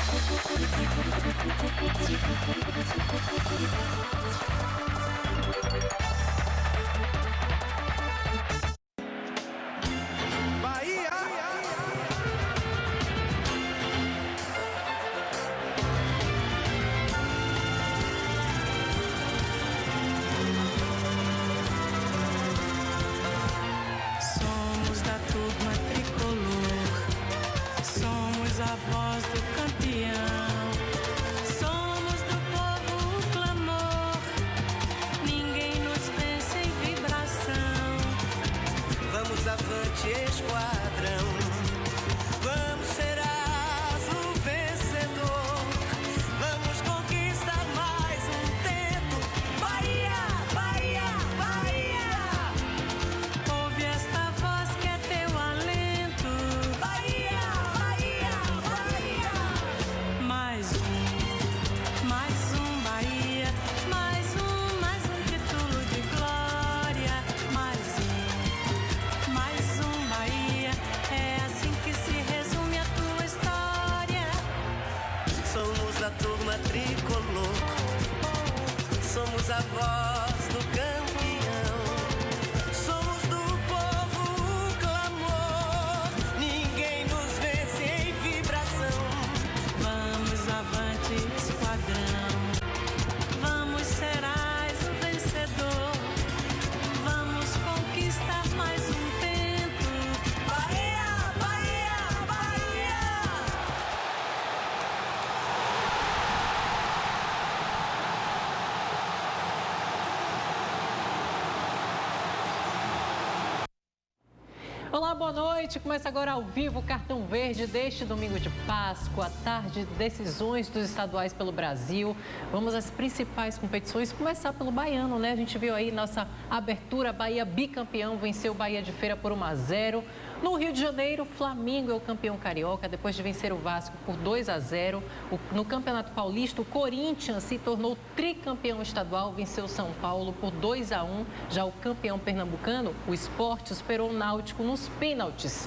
Somos da turma tricolor, somos a voz do campeão, somos do povo o clamor, ninguém nos vence em vibração. Vamos avante, esquadrão, vamos ser o vencedor, vamos conquistar mais um tento. Bahia, Bahia, Bahia, ouve esta voz que é teu alento. Bahia, Bahia, Bahia, mais um Bahia, mais um título de glória. Mais um Bahia, é assim que se resume a tua história. Somos a turma tricolor, somos a voz do campeão, somos do povo o clamor, ninguém nos vence em vibração. Vamos avante, esquadrão, vamos serás o vencedor, vamos conquistar mais um tento. Bahia, Bahia, Bahia. Olá, boa noite. Começa agora ao vivo o Cartão Verde deste domingo de Páscoa, tarde de decisões dos estaduais pelo Brasil. Vamos às principais competições, começar pelo baiano, né? A gente viu aí nossa abertura, Bahia bicampeão, venceu o Bahia de Feira por 1-0. No Rio de Janeiro, Flamengo é o campeão carioca, depois de vencer o Vasco por 2-0. No Campeonato Paulista, o Corinthians se tornou tricampeão estadual, venceu o São Paulo por 2-1. Já o campeão pernambucano, o Sport, superou o Náutico nos pênaltis.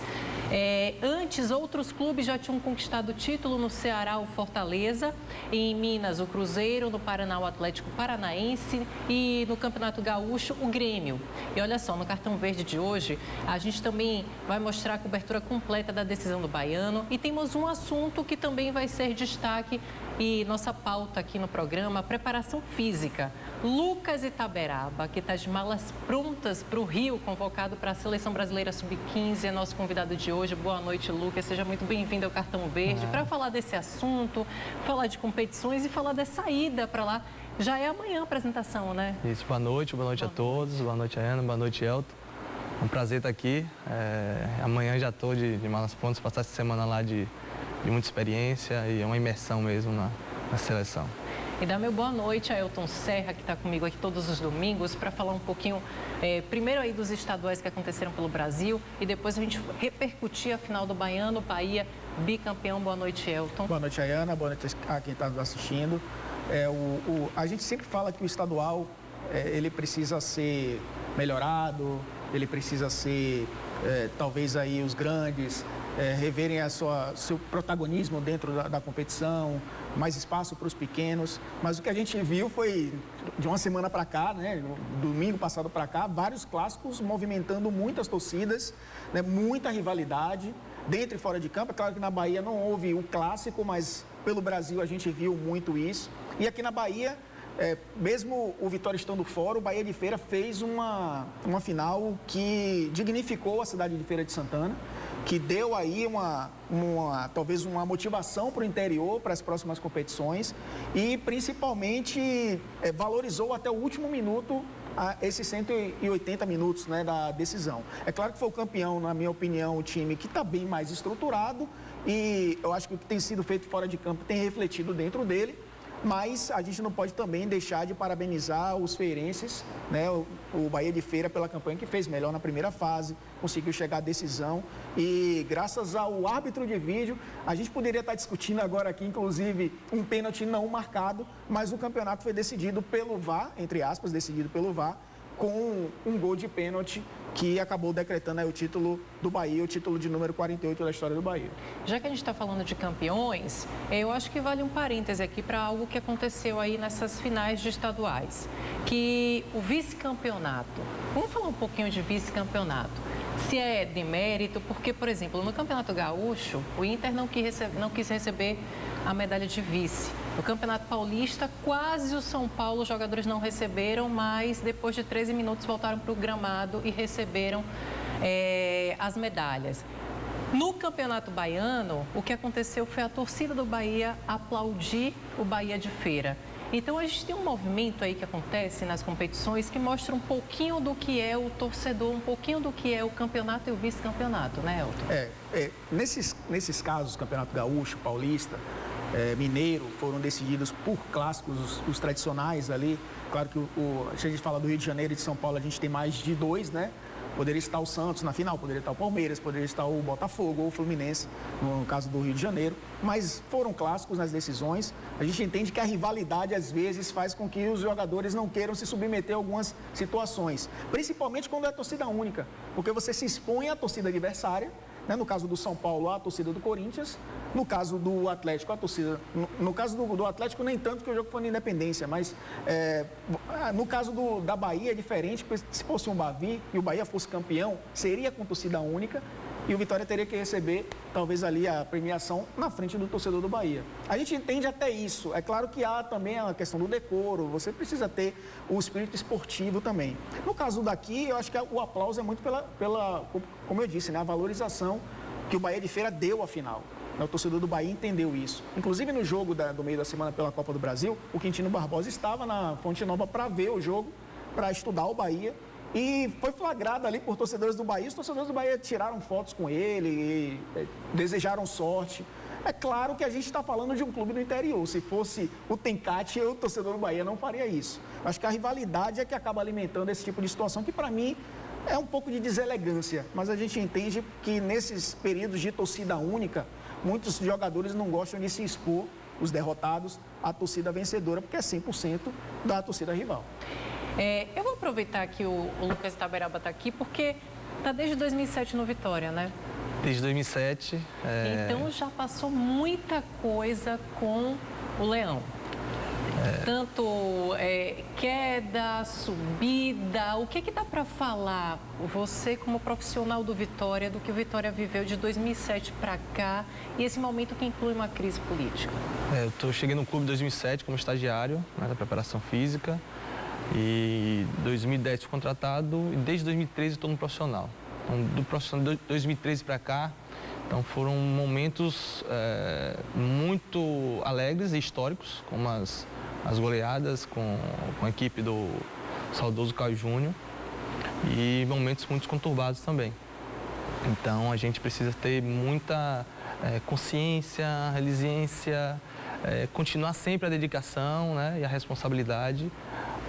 Antes, outros clubes já tinham conquistado o título. No Ceará, o Fortaleza, em Minas, o Cruzeiro, no Paraná, o Atlético Paranaense e no Campeonato Gaúcho, o Grêmio. E olha só, no Cartão Verde de hoje, a gente também vai mostrar a cobertura completa da decisão do baiano e temos um assunto que também vai ser destaque e nossa pauta aqui no programa, a preparação física. Lucas Itaberaba, que está de malas prontas para o Rio, convocado para a Seleção Brasileira Sub-15, é nosso convidado de hoje. Boa noite, Lucas. Seja muito bem-vindo ao Cartão Verde. Para falar desse assunto, falar de competições e falar dessa ida para lá. Já é amanhã a apresentação, né? Isso, boa noite a todos. Boa noite, Ana. Boa noite, Elton. É um prazer estar aqui. Amanhã já estou de malas prontas, passar essa semana lá de muita experiência e é uma imersão mesmo na seleção. E dá meu boa noite a Elton Serra, que está comigo aqui todos os domingos, para falar um pouquinho, primeiro aí dos estaduais que aconteceram pelo Brasil e depois a gente repercutir a final do Baiano, Bahia, bicampeão. Boa noite, Elton. Boa noite, Ayana. Boa noite a quem está nos assistindo. A gente sempre fala que o estadual, ele precisa ser melhorado, ele precisa ser, talvez aí os grandes reverem seu protagonismo dentro da competição, mais espaço para os pequenos. Mas o que a gente viu foi, de uma semana para cá, né, domingo passado para cá, vários clássicos movimentando muitas torcidas, né, muita rivalidade, dentro e fora de campo. É claro que na Bahia não houve o clássico, mas pelo Brasil a gente viu muito isso. E aqui na Bahia, mesmo o Vitória estando fora, o Bahia de Feira fez uma final que dignificou a cidade de Feira de Santana, que deu aí talvez uma motivação para o interior, para as próximas competições e principalmente valorizou até o último minuto esses 180 minutos, né, da decisão. É claro que foi o campeão, na minha opinião, o time que está bem mais estruturado e eu acho que o que tem sido feito fora de campo tem refletido dentro dele. Mas a gente não pode também deixar de parabenizar os feirenses, né? O Bahia de Feira pela campanha que fez melhor na primeira fase, conseguiu chegar à decisão e graças ao árbitro de vídeo, a gente poderia estar discutindo agora aqui, inclusive, um pênalti não marcado, mas o campeonato foi decidido pelo VAR, entre aspas, decidido pelo VAR, com um gol de pênalti que acabou decretando aí o título do Bahia, o título de número 48 da história do Bahia. Já que a gente está falando de campeões, eu acho que vale um parêntese aqui para algo que aconteceu aí nessas finais de estaduais, que o vice-campeonato. Vamos falar um pouquinho de vice-campeonato. Se é demérito, porque, por exemplo, no Campeonato Gaúcho, o Inter não quis receber a medalha de vice. No Campeonato Paulista, quase o São Paulo, os jogadores não receberam, mas depois de 13 minutos voltaram para o gramado e receberam as medalhas. No Campeonato Baiano, o que aconteceu foi a torcida do Bahia aplaudir o Bahia de Feira. Então, a gente tem um movimento aí que acontece nas competições que mostra um pouquinho do que é o torcedor, um pouquinho do que é o campeonato e o vice-campeonato, né, Elton? Nesses casos, Campeonato Gaúcho, Paulista, Mineiro, foram decididos por clássicos, os tradicionais ali. Claro que se a gente fala do Rio de Janeiro e de São Paulo, a gente tem mais de 2, né? Poderia estar o Santos na final, poderia estar o Palmeiras, poderia estar o Botafogo ou o Fluminense, no caso do Rio de Janeiro. Mas foram clássicos nas decisões. A gente entende que a rivalidade, às vezes, faz com que os jogadores não queiram se submeter a algumas situações. Principalmente quando é torcida única, porque você se expõe à torcida adversária. No caso do São Paulo, a torcida do Corinthians. No caso do Atlético, a torcida... No caso do Atlético, nem tanto, que o jogo foi na Independência, mas no caso da Bahia é diferente, porque se fosse um Bavi e o Bahia fosse campeão, seria com torcida única e o Vitória teria que receber, talvez, ali a premiação na frente do torcedor do Bahia. A gente entende até isso. É claro que há também a questão do decoro, você precisa ter o espírito esportivo também. No caso daqui, eu acho que o aplauso é muito pela como eu disse, né, a valorização que o Bahia de Feira deu à final. O torcedor do Bahia entendeu isso. Inclusive, no jogo do meio da semana pela Copa do Brasil, o Quintino Barbosa estava na Fonte Nova para ver o jogo, para estudar o Bahia. E foi flagrado ali por torcedores do Bahia. Os torcedores do Bahia tiraram fotos com ele, e desejaram sorte. É claro que a gente está falando de um clube do interior. Se fosse o Tencate, o torcedor do Bahia não faria isso. Acho que a rivalidade é que acaba alimentando esse tipo de situação, que para mim é um pouco de deselegância. Mas a gente entende que nesses períodos de torcida única, muitos jogadores não gostam de se expor, os derrotados, à torcida vencedora, porque é 100% da torcida rival. Eu vou aproveitar que o Lucas Itaberaba está aqui, porque está desde 2007 no Vitória, né? Desde 2007. Então já passou muita coisa com o Leão. Tanto queda, subida, o que dá para falar, você como profissional do Vitória, do que o Vitória viveu de 2007 para cá e esse momento que inclui uma crise política? Eu cheguei no clube em 2007 como estagiário, da preparação física, e em 2010 fui contratado e desde 2013 estou no profissional. Então, do profissional de 2013 para cá, então foram momentos muito alegres e históricos, como as goleadas com a equipe do saudoso Caio Júnior e momentos muito conturbados também. Então a gente precisa ter muita consciência, resiliência, continuar sempre a dedicação, né, e a responsabilidade,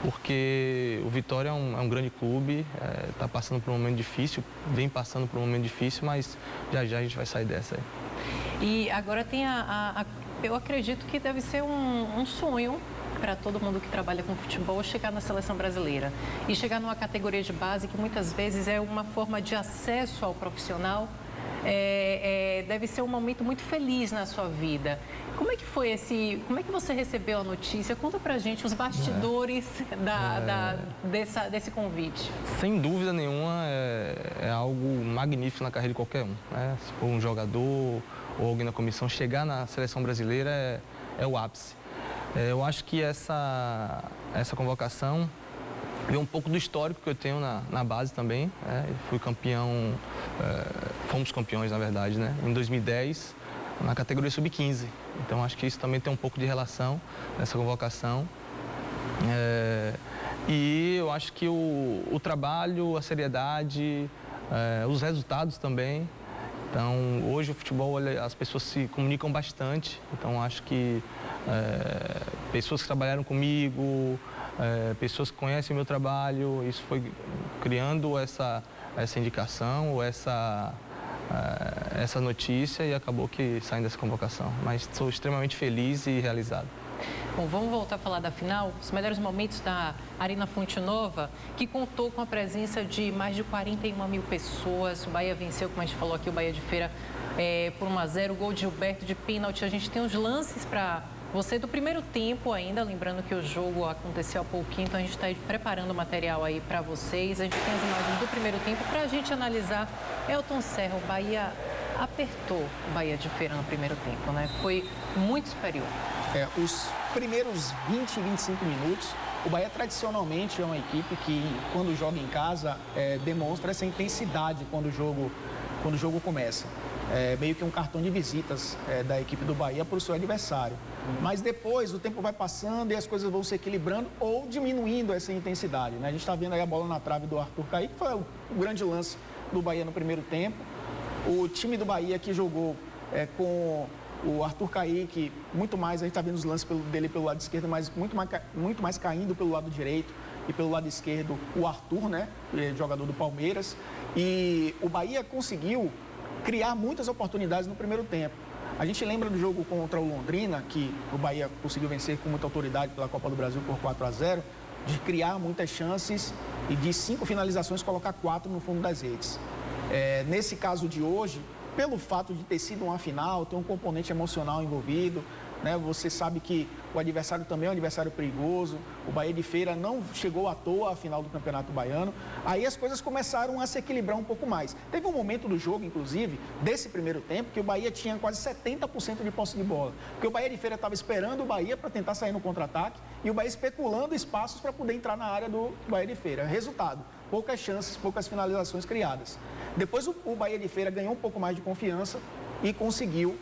porque o Vitória é um grande clube, está passando por um momento difícil, vem passando por um momento difícil, mas já a gente vai sair dessa aí. E agora tem eu acredito que deve ser um sonho para todo mundo que trabalha com futebol chegar na seleção brasileira e chegar numa categoria de base que muitas vezes é uma forma de acesso ao profissional. Deve ser um momento muito feliz na sua vida. Como é que foi como é que você recebeu a notícia? Conta pra gente os bastidores desse convite. Sem dúvida nenhuma, é algo magnífico na carreira de qualquer um, né? Se for um jogador ou alguém na comissão, chegar na seleção brasileira é o ápice. Eu acho que essa convocação veio um pouco do histórico que eu tenho na base também. Fui campeão, fomos campeões, na verdade, né? Em 2010, na categoria sub-15. Então, acho que isso também tem um pouco de relação nessa convocação. E eu acho que o trabalho, a seriedade, os resultados também. Então, hoje o futebol, as pessoas se comunicam bastante. Então, acho que pessoas que trabalharam comigo, pessoas que conhecem o meu trabalho, isso foi criando essa indicação, essa notícia e acabou que saindo dessa convocação. Mas sou extremamente feliz e realizado. Bom, vamos voltar a falar da final. Os melhores momentos da Arena Fonte Nova, que contou com a presença de mais de 41 mil pessoas. O Bahia venceu, como a gente falou aqui, o Bahia de Feira por 1-0. O gol de Gilberto de pênalti. A gente tem os lances para você do primeiro tempo ainda. Lembrando que o jogo aconteceu há pouquinho, então a gente está preparando o material aí para vocês. A gente tem as imagens do primeiro tempo para a gente analisar. Elton Serra, o Bahia apertou o Bahia de Feira no primeiro tempo, né? Foi muito superior. Os primeiros 20, 25 minutos, o Bahia tradicionalmente é uma equipe que, quando joga em casa, demonstra essa intensidade quando o jogo começa. Meio que um cartão de visitas da equipe do Bahia para o seu adversário. Mas depois o tempo vai passando e as coisas vão se equilibrando ou diminuindo essa intensidade, né? A gente está vendo aí a bola na trave do Arthur Caí, que foi o grande lance do Bahia no primeiro tempo. O time do Bahia que jogou com o Arthur Caí, que muito mais, a gente está vendo os lances dele pelo lado esquerdo, mas muito mais caindo pelo lado direito e pelo lado esquerdo o Arthur, né? Jogador do Palmeiras. E o Bahia conseguiu criar muitas oportunidades no primeiro tempo. A gente lembra do jogo contra o Londrina, que o Bahia conseguiu vencer com muita autoridade pela Copa do Brasil por 4-0, de criar muitas chances e de 5 finalizações colocar 4 no fundo das redes. Nesse caso de hoje, pelo fato de ter sido uma final, tem um componente emocional envolvido, né? Você sabe que o adversário também é um adversário perigoso. O Bahia de Feira não chegou à toa à final do Campeonato Baiano. Aí as coisas começaram a se equilibrar um pouco mais. Teve um momento do jogo, inclusive, desse primeiro tempo, que o Bahia tinha quase 70% de posse de bola. Porque o Bahia de Feira estava esperando o Bahia para tentar sair no contra-ataque e o Bahia especulando espaços para poder entrar na área do Bahia de Feira. Resultado, poucas chances, poucas finalizações criadas. Depois o Bahia de Feira ganhou um pouco mais de confiança e conseguiu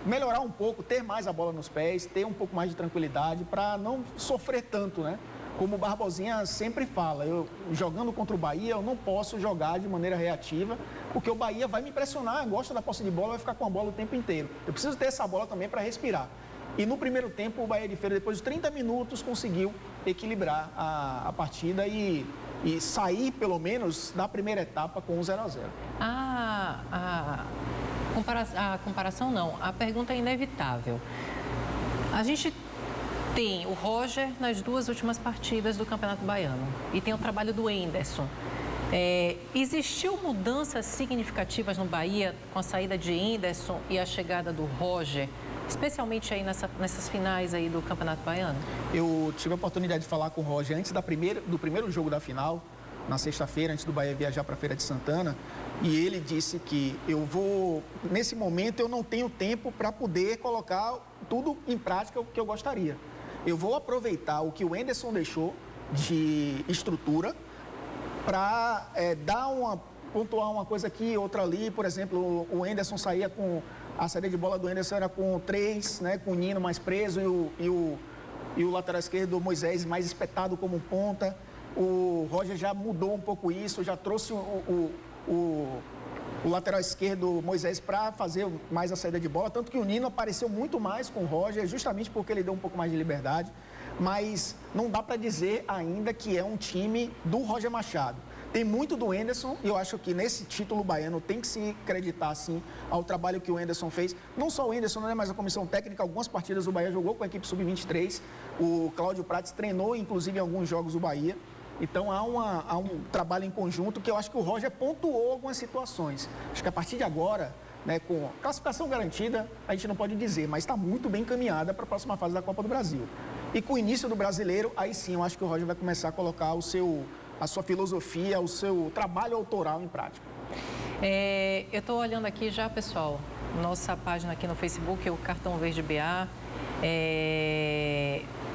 melhorar um pouco, ter mais a bola nos pés, ter um pouco mais de tranquilidade para não sofrer tanto, né? Como o Barbosinha sempre fala, jogando contra o Bahia, eu não posso jogar de maneira reativa, porque o Bahia vai me pressionar, gosta da posse de bola, vai ficar com a bola o tempo inteiro. Eu preciso ter essa bola também para respirar. E no primeiro tempo, o Bahia de Feira, depois de 30 minutos, conseguiu equilibrar a partida e sair, pelo menos, da primeira etapa com 0-0. A comparação não, a pergunta é inevitável. A gente tem o Roger nas 2 últimas partidas do Campeonato Baiano e tem o trabalho do Henderson. Existiu mudanças significativas no Bahia com a saída de Henderson e a chegada do Roger, especialmente aí nessas finais aí do Campeonato Baiano? Eu tive a oportunidade de falar com o Roger antes do primeiro jogo da final, na sexta-feira, antes do Bahia viajar para a Feira de Santana, e ele disse que nesse momento eu não tenho tempo para poder colocar tudo em prática o que eu gostaria. Eu vou aproveitar o que o Henderson deixou de estrutura para pontuar uma coisa aqui, outra ali. Por exemplo, o Henderson saía com... A saída de bola do Henderson era com 3, né, com o Nino mais preso e o lateral esquerdo, o Moisés, mais espetado como ponta. O Roger já mudou um pouco isso, já trouxe o lateral esquerdo, Moisés, para fazer mais a saída de bola. Tanto que o Nino apareceu muito mais com o Roger, justamente porque ele deu um pouco mais de liberdade. Mas não dá para dizer ainda que é um time do Roger Machado. Tem muito do Henderson e eu acho que nesse título baiano tem que se acreditar, sim, ao trabalho que o Henderson fez. Não só o Henderson, né, mas a comissão técnica. Algumas partidas o Bahia jogou com a equipe sub-23. O Cláudio Prates treinou, inclusive, em alguns jogos do Bahia. Então, há um trabalho em conjunto que eu acho que o Roger pontuou algumas situações. Acho que a partir de agora, né, com classificação garantida, a gente não pode dizer, mas está muito bem encaminhada para a próxima fase da Copa do Brasil. E com o início do Brasileiro, aí sim, eu acho que o Roger vai começar a colocar a sua filosofia, o seu trabalho autoral em prática. Eu estou olhando aqui já, pessoal, nossa página aqui no Facebook, o Cartão Verde BA,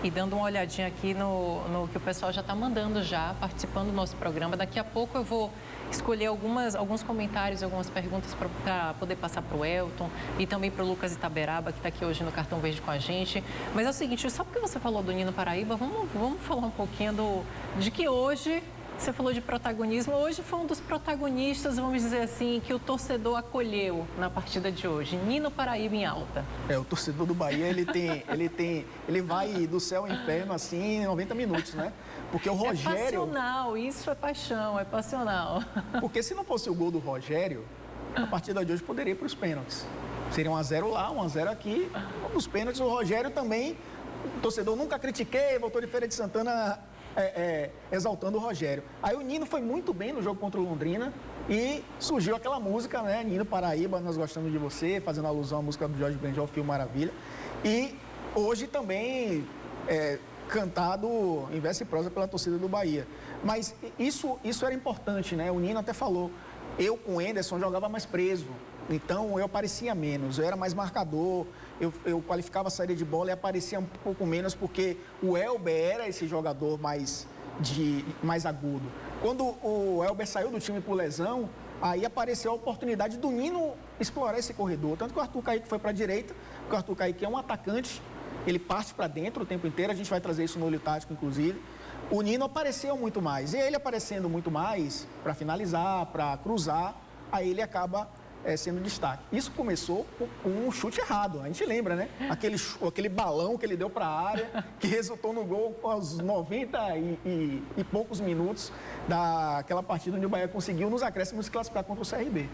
e dando uma olhadinha aqui no que o pessoal já está mandando já, participando do nosso programa. Daqui a pouco eu vou escolher alguns comentários, algumas perguntas para poder passar para o Elton e também para o Lucas Itaberaba, que está aqui hoje no Cartão Verde com a gente. Mas é o seguinte, só porque você falou do Nino Paraíba, vamos falar um pouquinho de que hoje... Você falou de protagonismo. Hoje foi um dos protagonistas, vamos dizer assim, que o torcedor acolheu na partida de hoje. Nino Paraíba em alta. O torcedor do Bahia, ele vai do céu ao inferno, assim, em 90 minutos, né? Porque o Rogério... É passional, isso é paixão, é passional. Porque se não fosse o gol do Rogério, a partida de hoje poderia ir para os pênaltis. Seria 1-0 lá, 1-0 aqui. Nos pênaltis, o Rogério também, o torcedor nunca critiquei, voltou de Feira de Santana exaltando o Rogério. Aí o Nino foi muito bem no jogo contra o Londrina e surgiu aquela música, né? Nino Paraíba, Nós Gostamos de Você, fazendo alusão à música do Jorge Benjol, Fio Maravilha. E hoje também cantado em verso e prosa pela torcida do Bahia. Mas isso era importante, né? O Nino até falou, eu com o Anderson jogava mais preso, então eu aparecia menos, eu era mais marcador, eu qualificava a saída de bola e aparecia um pouco menos porque o Elber era esse jogador mais agudo. Quando o Elber saiu do time por lesão, aí apareceu a oportunidade do Nino explorar esse corredor. Tanto que o Arthur Kaique foi para a direita, porque o Arthur Kaique é um atacante, ele parte para dentro o tempo inteiro, a gente vai trazer isso no olho tático, inclusive. O Nino apareceu muito mais, e ele aparecendo muito mais para finalizar, para cruzar, aí ele acaba sendo destaque. Isso começou com um chute errado, a gente lembra, né? Aquele balão que ele deu para a área, que resultou no gol aos 90 e poucos minutos daquela partida onde o Bahia conseguiu nos acréscimos se classificar contra o CRB.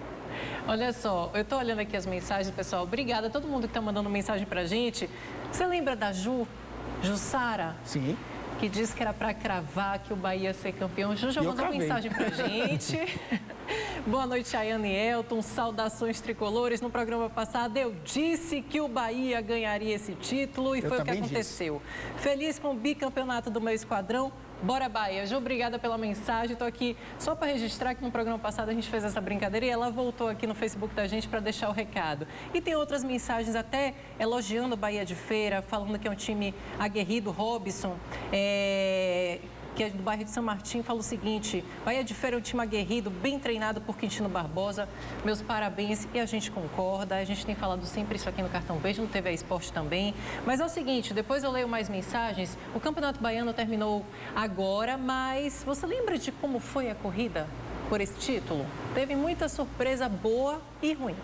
Olha só, eu estou olhando aqui as mensagens, pessoal. Obrigada a todo mundo que está mandando mensagem para a gente. Você lembra da Jussara? Sim. Que disse que era para cravar que o Bahia ia ser campeão. Ju já mandou mensagem para a gente. Boa noite, Ayane e Elton. Saudações tricolores. No programa passado, eu disse que o Bahia ganharia esse título e foi o que aconteceu. Feliz com o bicampeonato do meu esquadrão. Bora, Bahia. Ju, obrigada pela mensagem. Estou aqui só para registrar que no programa passado a gente fez essa brincadeira e ela voltou aqui no Facebook da gente para deixar o recado. E tem outras mensagens até elogiando o Bahia de Feira, falando que é um time aguerrido. Robson, que é do bairro de São Martim, fala o seguinte: Bahia de Feira é um time aguerrido, bem treinado por Quintino Barbosa. Meus parabéns, e a gente concorda. A gente tem falado sempre isso aqui no Cartão Verde, no TV Esporte também. Mas é o seguinte, depois eu leio mais mensagens. O Campeonato Baiano terminou agora, mas você lembra de como foi a corrida por esse título? Teve muita surpresa boa e ruim.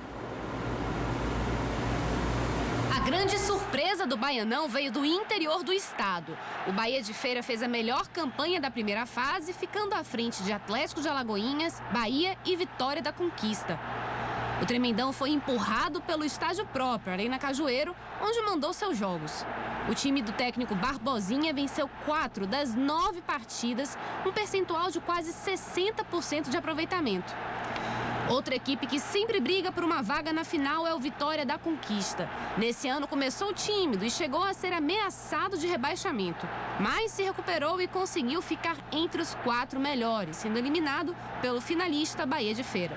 A grande surpresa do Baianão veio do interior do estado. O Bahia de Feira fez a melhor campanha da primeira fase, ficando à frente de Atlético de Alagoinhas, Bahia e Vitória da Conquista. O Tremendão foi empurrado pelo estádio próprio, Arena Cajueiro, onde mandou seus jogos. O time do técnico Barbosinha venceu 4 das 9 partidas, um percentual de quase 60% de aproveitamento. Outra equipe que sempre briga por uma vaga na final é o Vitória da Conquista. Nesse ano começou tímido e chegou a ser ameaçado de rebaixamento. Mas se recuperou e conseguiu ficar entre os 4 melhores, sendo eliminado pelo finalista Bahia de Feira.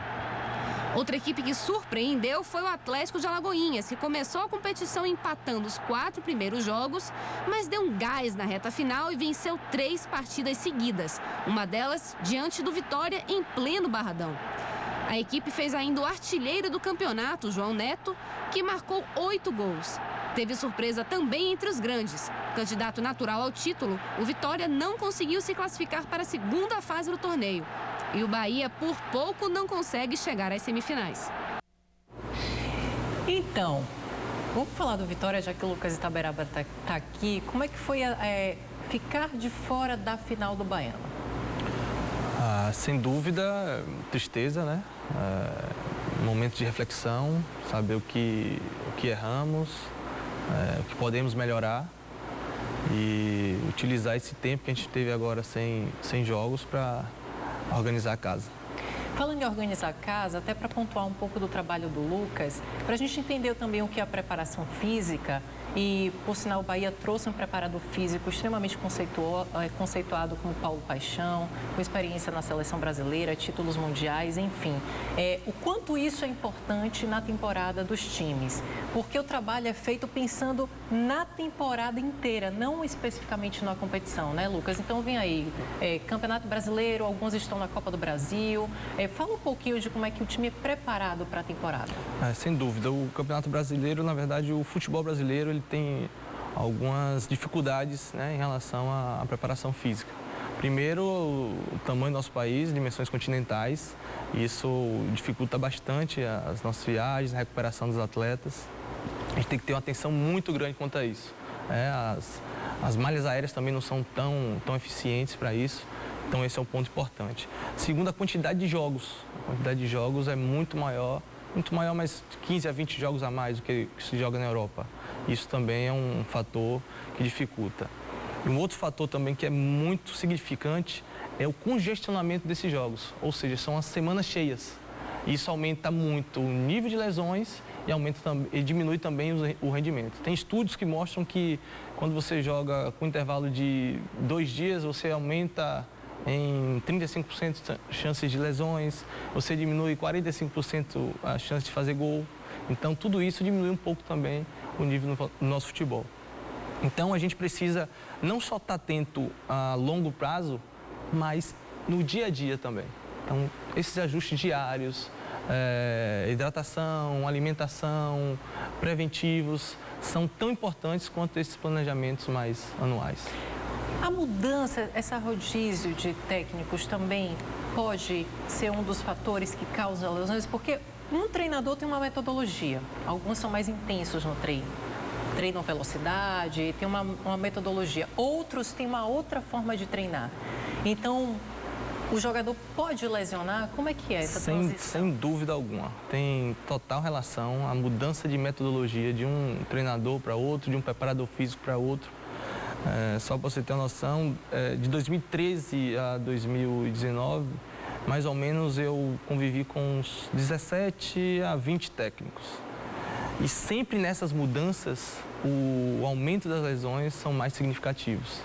Outra equipe que surpreendeu foi o Atlético de Alagoinhas, que começou a competição empatando os 4 primeiros jogos, mas deu um gás na reta final e venceu 3 partidas seguidas. Uma delas diante do Vitória em pleno Barradão. A equipe fez ainda o artilheiro do campeonato, João Neto, que marcou 8 gols. Teve surpresa também entre os grandes. Candidato natural ao título, o Vitória não conseguiu se classificar para a segunda fase do torneio. E o Bahia, por pouco, não consegue chegar às semifinais. Então, vamos falar do Vitória, já que o Lucas Itaberaba está aqui. Como é que foi ficar de fora da final do Baiano? Sem dúvida, tristeza, né? Momento de reflexão, saber o que erramos, o que podemos melhorar e utilizar esse tempo que a gente teve agora sem jogos para organizar a casa. Falando em organizar a casa, até para pontuar um pouco do trabalho do Lucas, para a gente entender também o que é a preparação física. E, por sinal, o Bahia trouxe um preparador físico extremamente conceituado como Paulo Paixão, com experiência na seleção brasileira, títulos mundiais, enfim. O quanto isso é importante na temporada dos times, porque o trabalho é feito pensando na temporada inteira, não especificamente na competição, né, Lucas? Então, vem aí, Campeonato Brasileiro, alguns estão na Copa do Brasil. Fala um pouquinho de como é que o time é preparado para a temporada. Sem dúvida, o Campeonato Brasileiro, na verdade, o futebol brasileiro, ele tem algumas dificuldades, né, em relação à preparação física. Primeiro, o tamanho do nosso país, dimensões continentais, isso dificulta bastante as nossas viagens, a recuperação dos atletas. A gente tem que ter uma atenção muito grande quanto a isso. As malhas aéreas também não são tão eficientes para isso, então esse é um ponto importante. Segundo, a quantidade de jogos. A quantidade de jogos é muito maior muito maior, mas 15 a 20 jogos a mais do que se joga na Europa. Isso também é um fator que dificulta. E um outro fator também que é muito significante é o congestionamento desses jogos, ou seja, são as semanas cheias. Isso aumenta muito o nível de lesões e diminui também o rendimento. Tem estudos que mostram que quando você joga com intervalo de 2 dias, você aumenta em 35% chances de lesões, você diminui 45% a chance de fazer gol. Então, tudo isso diminui um pouco também o nível do nosso futebol. Então, a gente precisa não só estar atento a longo prazo, mas no dia a dia também. Então, esses ajustes diários, hidratação, alimentação, preventivos, são tão importantes quanto esses planejamentos mais anuais. A mudança, esse rodízio de técnicos também pode ser um dos fatores que causa lesões, porque um treinador tem uma metodologia, alguns são mais intensos no treino. Treinam velocidade, tem uma metodologia. Outros têm uma outra forma de treinar. Então, o jogador pode lesionar? Como é que é essa transição? Sem dúvida alguma. Tem total relação a mudança de metodologia de um treinador para outro, de um preparador físico para outro. Só para você ter uma noção, de 2013 a 2019, mais ou menos eu convivi com uns 17 a 20 técnicos. E sempre nessas mudanças, o aumento das lesões são mais significativos.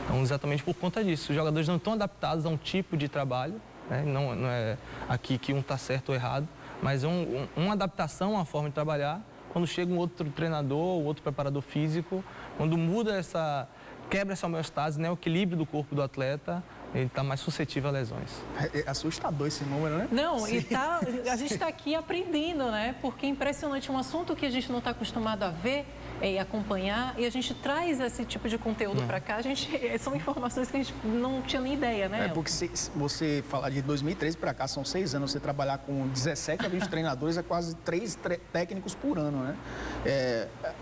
Então, exatamente por conta disso, os jogadores não estão adaptados a um tipo de trabalho, né? Não é aqui que um está certo ou errado, mas uma adaptação à forma de trabalhar. Quando chega um outro treinador, outro preparador físico, quando quebra essa homeostase, né, o equilíbrio do corpo do atleta, ele está mais suscetível a lesões. É assustador esse número, né? Não, a gente está aqui aprendendo, né? Porque é impressionante, um assunto que a gente não está acostumado a ver e acompanhar, e a gente traz esse tipo de conteúdo para cá, são informações que a gente não tinha nem ideia, né? Porque se você falar de 2013 para cá, são 6 anos, você trabalhar com 17 a 20 treinadores, é quase 3 técnicos por ano, né?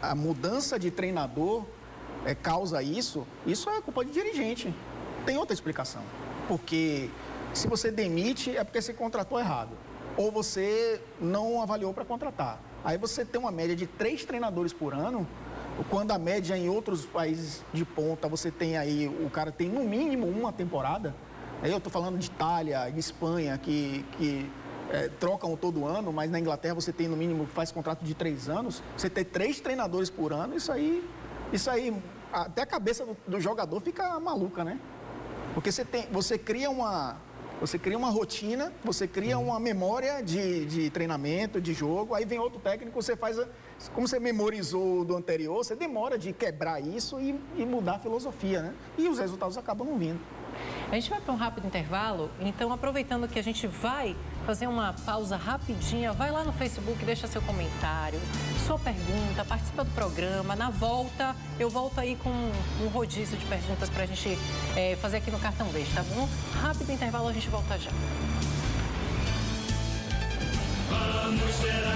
A mudança de treinador causa isso é culpa de dirigente. Tem outra explicação. Porque se você demite, é porque você contratou errado. Ou você não avaliou para contratar. Aí você tem uma média de 3 treinadores por ano, quando a média em outros países de ponta, você tem aí, o cara tem no mínimo uma temporada. Aí eu estou falando de Itália, de Espanha, que trocam todo ano, mas na Inglaterra você tem no mínimo, faz contrato de 3 anos. Você ter 3 treinadores por ano, isso aí, até a cabeça do jogador fica maluca, né? Porque você cria uma rotina, você cria uma memória de treinamento, de jogo, aí vem outro técnico, você faz, como você memorizou do anterior, você demora de quebrar isso e mudar a filosofia, né? E os resultados acabam não vindo. A gente vai para um rápido intervalo, então aproveitando que a gente vai fazer uma pausa rapidinha, vai lá no Facebook, deixa seu comentário, sua pergunta, participa do programa. Na volta, eu volto aí com um rodízio de perguntas para a gente fazer aqui no Cartão Verde, tá bom? Rápido intervalo, a gente volta já. Vamos ser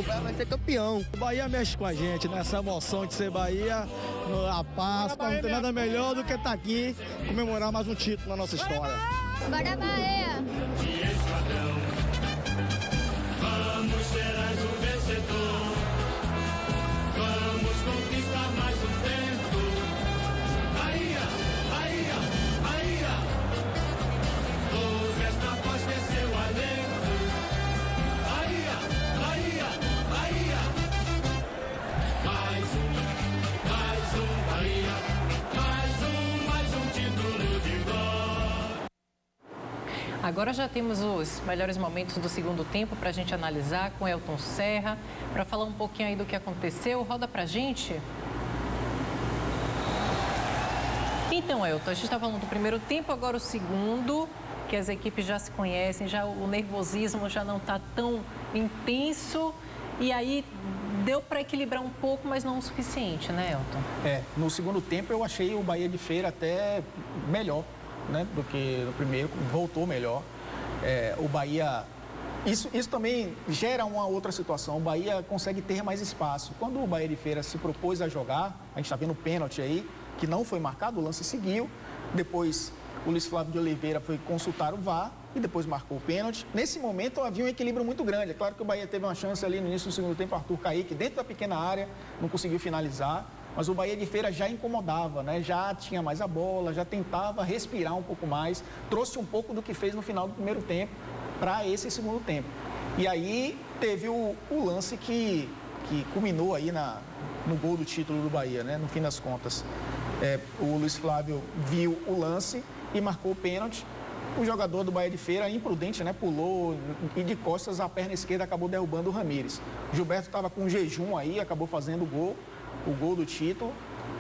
O Bahia vai ser campeão. O Bahia mexe com a gente nessa emoção de ser Bahia, a Páscoa. Não tem nada melhor do que estar aqui comemorar mais um título na nossa história. Bora Bahia! Vamos ser o vencedor. Vamos conquistar mais um tempo. Bahia, Bahia, Bahia. Houve esta voz que seu alento. Bahia, Bahia, Bahia. Mais um Bahia. Mais um título de gol. Agora já temos os melhores momentos do segundo tempo para a gente analisar com Elton Serra, para falar um pouquinho aí do que aconteceu. Roda para a gente. Então, Elton, a gente está falando do primeiro tempo, agora o segundo, que as equipes já se conhecem, já o nervosismo já não está tão intenso. E aí deu para equilibrar um pouco, mas não o suficiente, né, Elton? No segundo tempo eu achei o Bahia de Feira até melhor, né, do que no primeiro, voltou melhor. O Bahia Isso também gera uma outra situação. O Bahia consegue ter mais espaço. Quando o Bahia de Feira se propôs a jogar, a gente está vendo o pênalti aí, que não foi marcado, o lance seguiu. Depois, o Luiz Flávio de Oliveira foi consultar o VAR e depois marcou o pênalti. Nesse momento, havia um equilíbrio muito grande. É claro que o Bahia teve uma chance ali no início do segundo tempo, Arthur Kaique, dentro da pequena área, não conseguiu finalizar. Mas o Bahia de Feira já incomodava, né? Já tinha mais a bola, já tentava respirar um pouco mais, trouxe um pouco do que fez no final do primeiro tempo para esse segundo tempo. E aí teve o lance que culminou aí no gol do título do Bahia, né? No fim das contas. O Luiz Flávio viu o lance e marcou o pênalti. O jogador do Bahia de Feira, imprudente, né? Pulou e de costas a perna esquerda acabou derrubando o Ramírez. Gilberto estava com jejum aí, acabou fazendo o gol do título.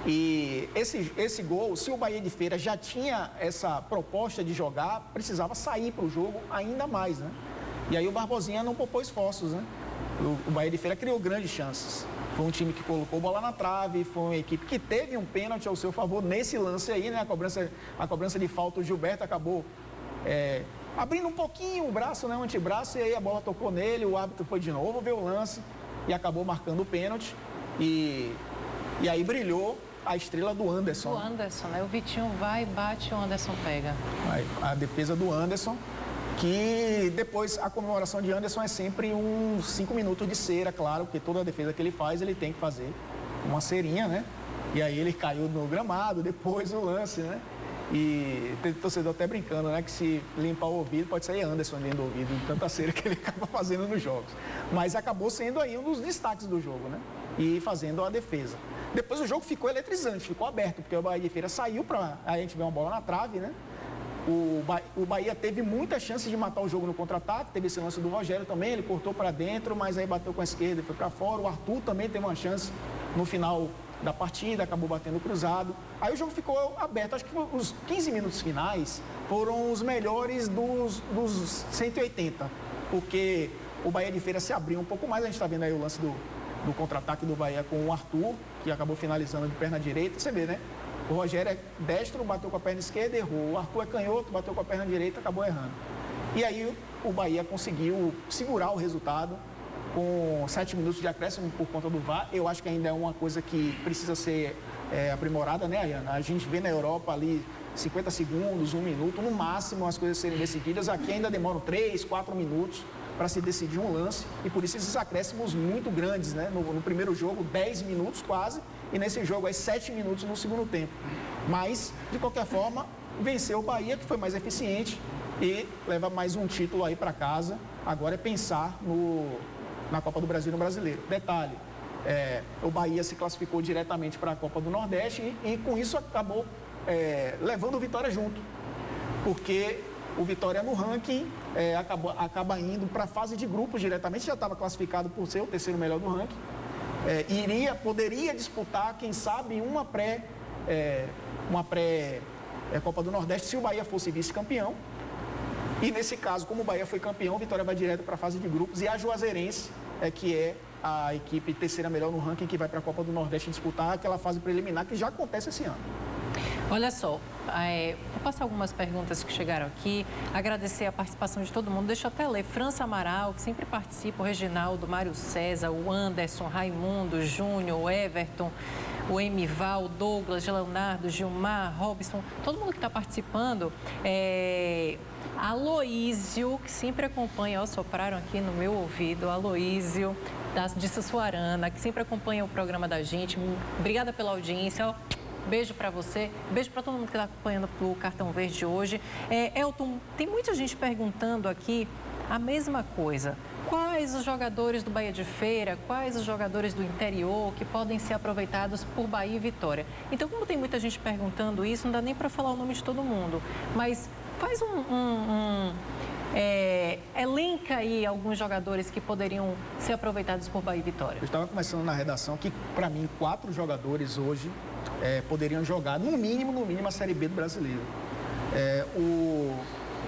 E esse gol, se o Bahia de Feira já tinha essa proposta de jogar, precisava sair para o jogo ainda mais, né? E aí o Barbosinha não poupou esforços, né? O Bahia de Feira criou grandes chances. Foi um time que colocou bola na trave, foi uma equipe que teve um pênalti ao seu favor nesse lance aí, né? A cobrança de falta, o Gilberto acabou abrindo um pouquinho o braço, né? O antebraço, e aí a bola tocou nele, o árbitro foi de novo ver o lance e acabou marcando o pênalti. E aí brilhou a estrela do Anderson. O Anderson, né? O Vitinho vai, bate, o Anderson pega. A defesa do Anderson, que depois a comemoração de Anderson é sempre uns 5 minutos de cera, claro, porque toda a defesa que ele faz, ele tem que fazer uma cerinha, né? E aí ele caiu no gramado, depois no lance, né? E tem torcedor até brincando, né? Que se limpar o ouvido, pode sair Anderson dentro do ouvido, de tanta cera que ele acaba fazendo nos jogos. Mas acabou sendo aí um dos destaques do jogo, né? E fazendo a defesa. Depois o jogo ficou eletrizante, ficou aberto, porque o Bahia de Feira saiu para a gente ver uma bola na trave, né? O Bahia teve muita chance de matar o jogo no contra-ataque, teve esse lance do Rogério também, ele cortou para dentro, mas aí bateu com a esquerda e foi para fora. O Arthur também teve uma chance no final da partida, acabou batendo cruzado. Aí o jogo ficou aberto. Acho que os 15 minutos finais foram os melhores dos 180, porque o Bahia de Feira se abriu um pouco mais. A gente está vendo aí o lance do contra-ataque do Bahia com o Arthur, que acabou finalizando de perna direita. Você vê, né? O Rogério é destro, bateu com a perna esquerda, errou. O Arthur é canhoto, bateu com a perna direita, acabou errando. E aí o Bahia conseguiu segurar o resultado com 7 minutos de acréscimo por conta do VAR. Eu acho que ainda é uma coisa que precisa ser aprimorada, né, Ayana? A gente vê na Europa ali 50 segundos, 1 minuto, no máximo as coisas serem decididas. Aqui ainda demoram 3, 4 minutos para se decidir um lance. E por isso esses acréscimos muito grandes, né? No primeiro jogo, 10 minutos quase. E nesse jogo aí, 7 minutos no segundo tempo. Mas, de qualquer forma, venceu o Bahia, que foi mais eficiente e leva mais um título aí para casa. Agora é pensar na Copa do Brasil e no Brasileiro. Detalhe, o Bahia se classificou diretamente para a Copa do Nordeste e com isso acabou levando o Vitória junto. Porque o Vitória no ranking acaba indo para a fase de grupos diretamente, já estava classificado por ser o terceiro melhor do ranking. Poderia disputar, quem sabe, uma pré Copa do Nordeste se o Bahia fosse vice-campeão. E nesse caso, como o Bahia foi campeão, o Vitória vai direto para a fase de grupos. E a Juazeirense, que é a equipe terceira melhor no ranking, que vai para a Copa do Nordeste disputar aquela fase preliminar que já acontece esse ano. Olha só, vou passar algumas perguntas que chegaram aqui, agradecer a participação de todo mundo. Deixa eu até ler. França Amaral, que sempre participa, o Reginaldo, Mário César, o Anderson, Raimundo, Júnior, o Everton, o Emival, Douglas, Leonardo, Gilmar, Robson, todo mundo que está participando. Aloísio, que sempre acompanha, sopraram aqui no meu ouvido, Aloísio, de Sussuarana, que sempre acompanha o programa da gente. Obrigada pela audiência. Beijo para você, beijo para todo mundo que está acompanhando o Cartão Verde hoje. Elton, tem muita gente perguntando aqui a mesma coisa. Quais os jogadores do Bahia de Feira, quais os jogadores do interior que podem ser aproveitados por Bahia e Vitória? Então, como tem muita gente perguntando isso, não dá nem para falar o nome de todo mundo. Mas faz elenca aí alguns jogadores que poderiam ser aproveitados por Bahia e Vitória. Eu estava começando na redação que, para mim, 4 jogadores hoje poderiam jogar, no mínimo, a Série B do Brasileiro.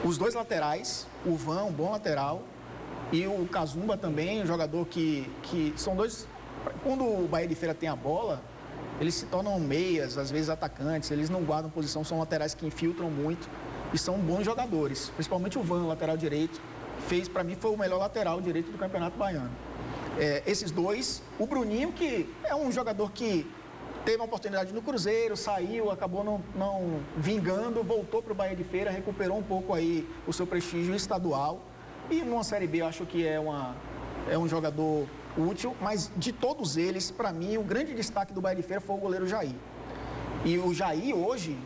Os 2 laterais, o Van, um bom lateral, e o Kazumba também, um jogador que são 2... Quando o Bahia de Feira tem a bola, eles se tornam meias, às vezes atacantes, eles não guardam posição, são laterais que infiltram muito e são bons jogadores. Principalmente o Van, lateral direito, fez, para mim, foi o melhor lateral direito do Campeonato Baiano. Esses dois, o Bruninho, que é um jogador que teve uma oportunidade no Cruzeiro, saiu, acabou não vingando, voltou para o Bahia de Feira, recuperou um pouco aí o seu prestígio estadual. E numa Série B eu acho que é um jogador útil, mas de todos eles, para mim, o grande destaque do Bahia de Feira foi o goleiro Jair. E o Jair hoje,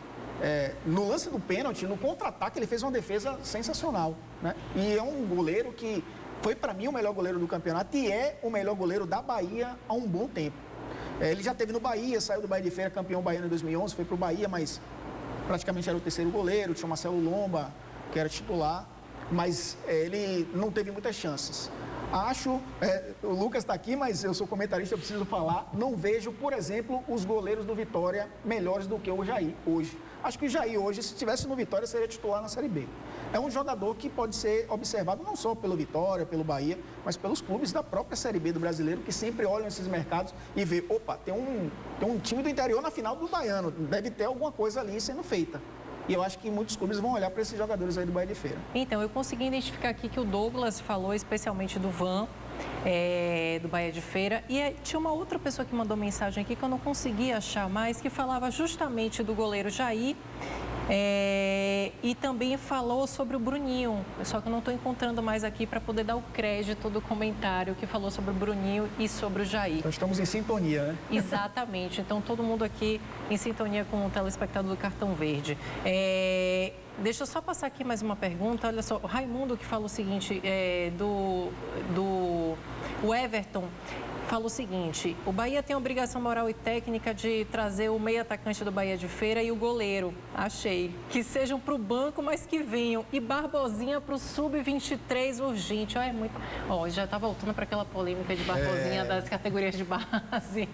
no lance do pênalti, no contra-ataque, ele fez uma defesa sensacional, né? E é um goleiro que foi para mim o melhor goleiro do campeonato e é o melhor goleiro da Bahia há um bom tempo. Ele já esteve no Bahia, saiu do Bahia de Feira, campeão baiano em 2011, foi para o Bahia, mas praticamente era o terceiro goleiro, tinha o Marcelo Lomba, que era titular, mas ele não teve muitas chances. Acho, o Lucas está aqui, mas eu sou comentarista, eu preciso falar, não vejo, por exemplo, os goleiros do Vitória melhores do que o Jair hoje. Acho que o Jair hoje, se estivesse no Vitória, seria titular na Série B. É um jogador que pode ser observado não só pelo Vitória, pelo Bahia, mas pelos clubes da própria Série B do brasileiro, que sempre olham esses mercados e vê, opa, tem um time do interior na final do Baiano, deve ter alguma coisa ali sendo feita. E eu acho que muitos clubes vão olhar para esses jogadores aí do Bahia de Feira. Então, eu consegui identificar aqui que o Douglas falou especialmente do Van, do Bahia de Feira. E tinha uma outra pessoa que mandou mensagem aqui que eu não consegui achar mais, que falava justamente do goleiro Jair. E também falou sobre o Bruninho, só que eu não estou encontrando mais aqui para poder dar o crédito do comentário que falou sobre o Bruninho e sobre o Jair. Então estamos em sintonia, né? Exatamente, então todo mundo aqui em sintonia com o telespectador do Cartão Verde. Deixa eu só passar aqui mais uma pergunta, olha só, o Raimundo que fala o seguinte, o Everton fala o seguinte, o Bahia tem a obrigação moral e técnica de trazer o meio atacante do Bahia de Feira e o goleiro, achei, que sejam para o banco, mas que venham, e Barbosinha para o Sub-23 urgente. Já está voltando para aquela polêmica de Barbosinha das categorias de base.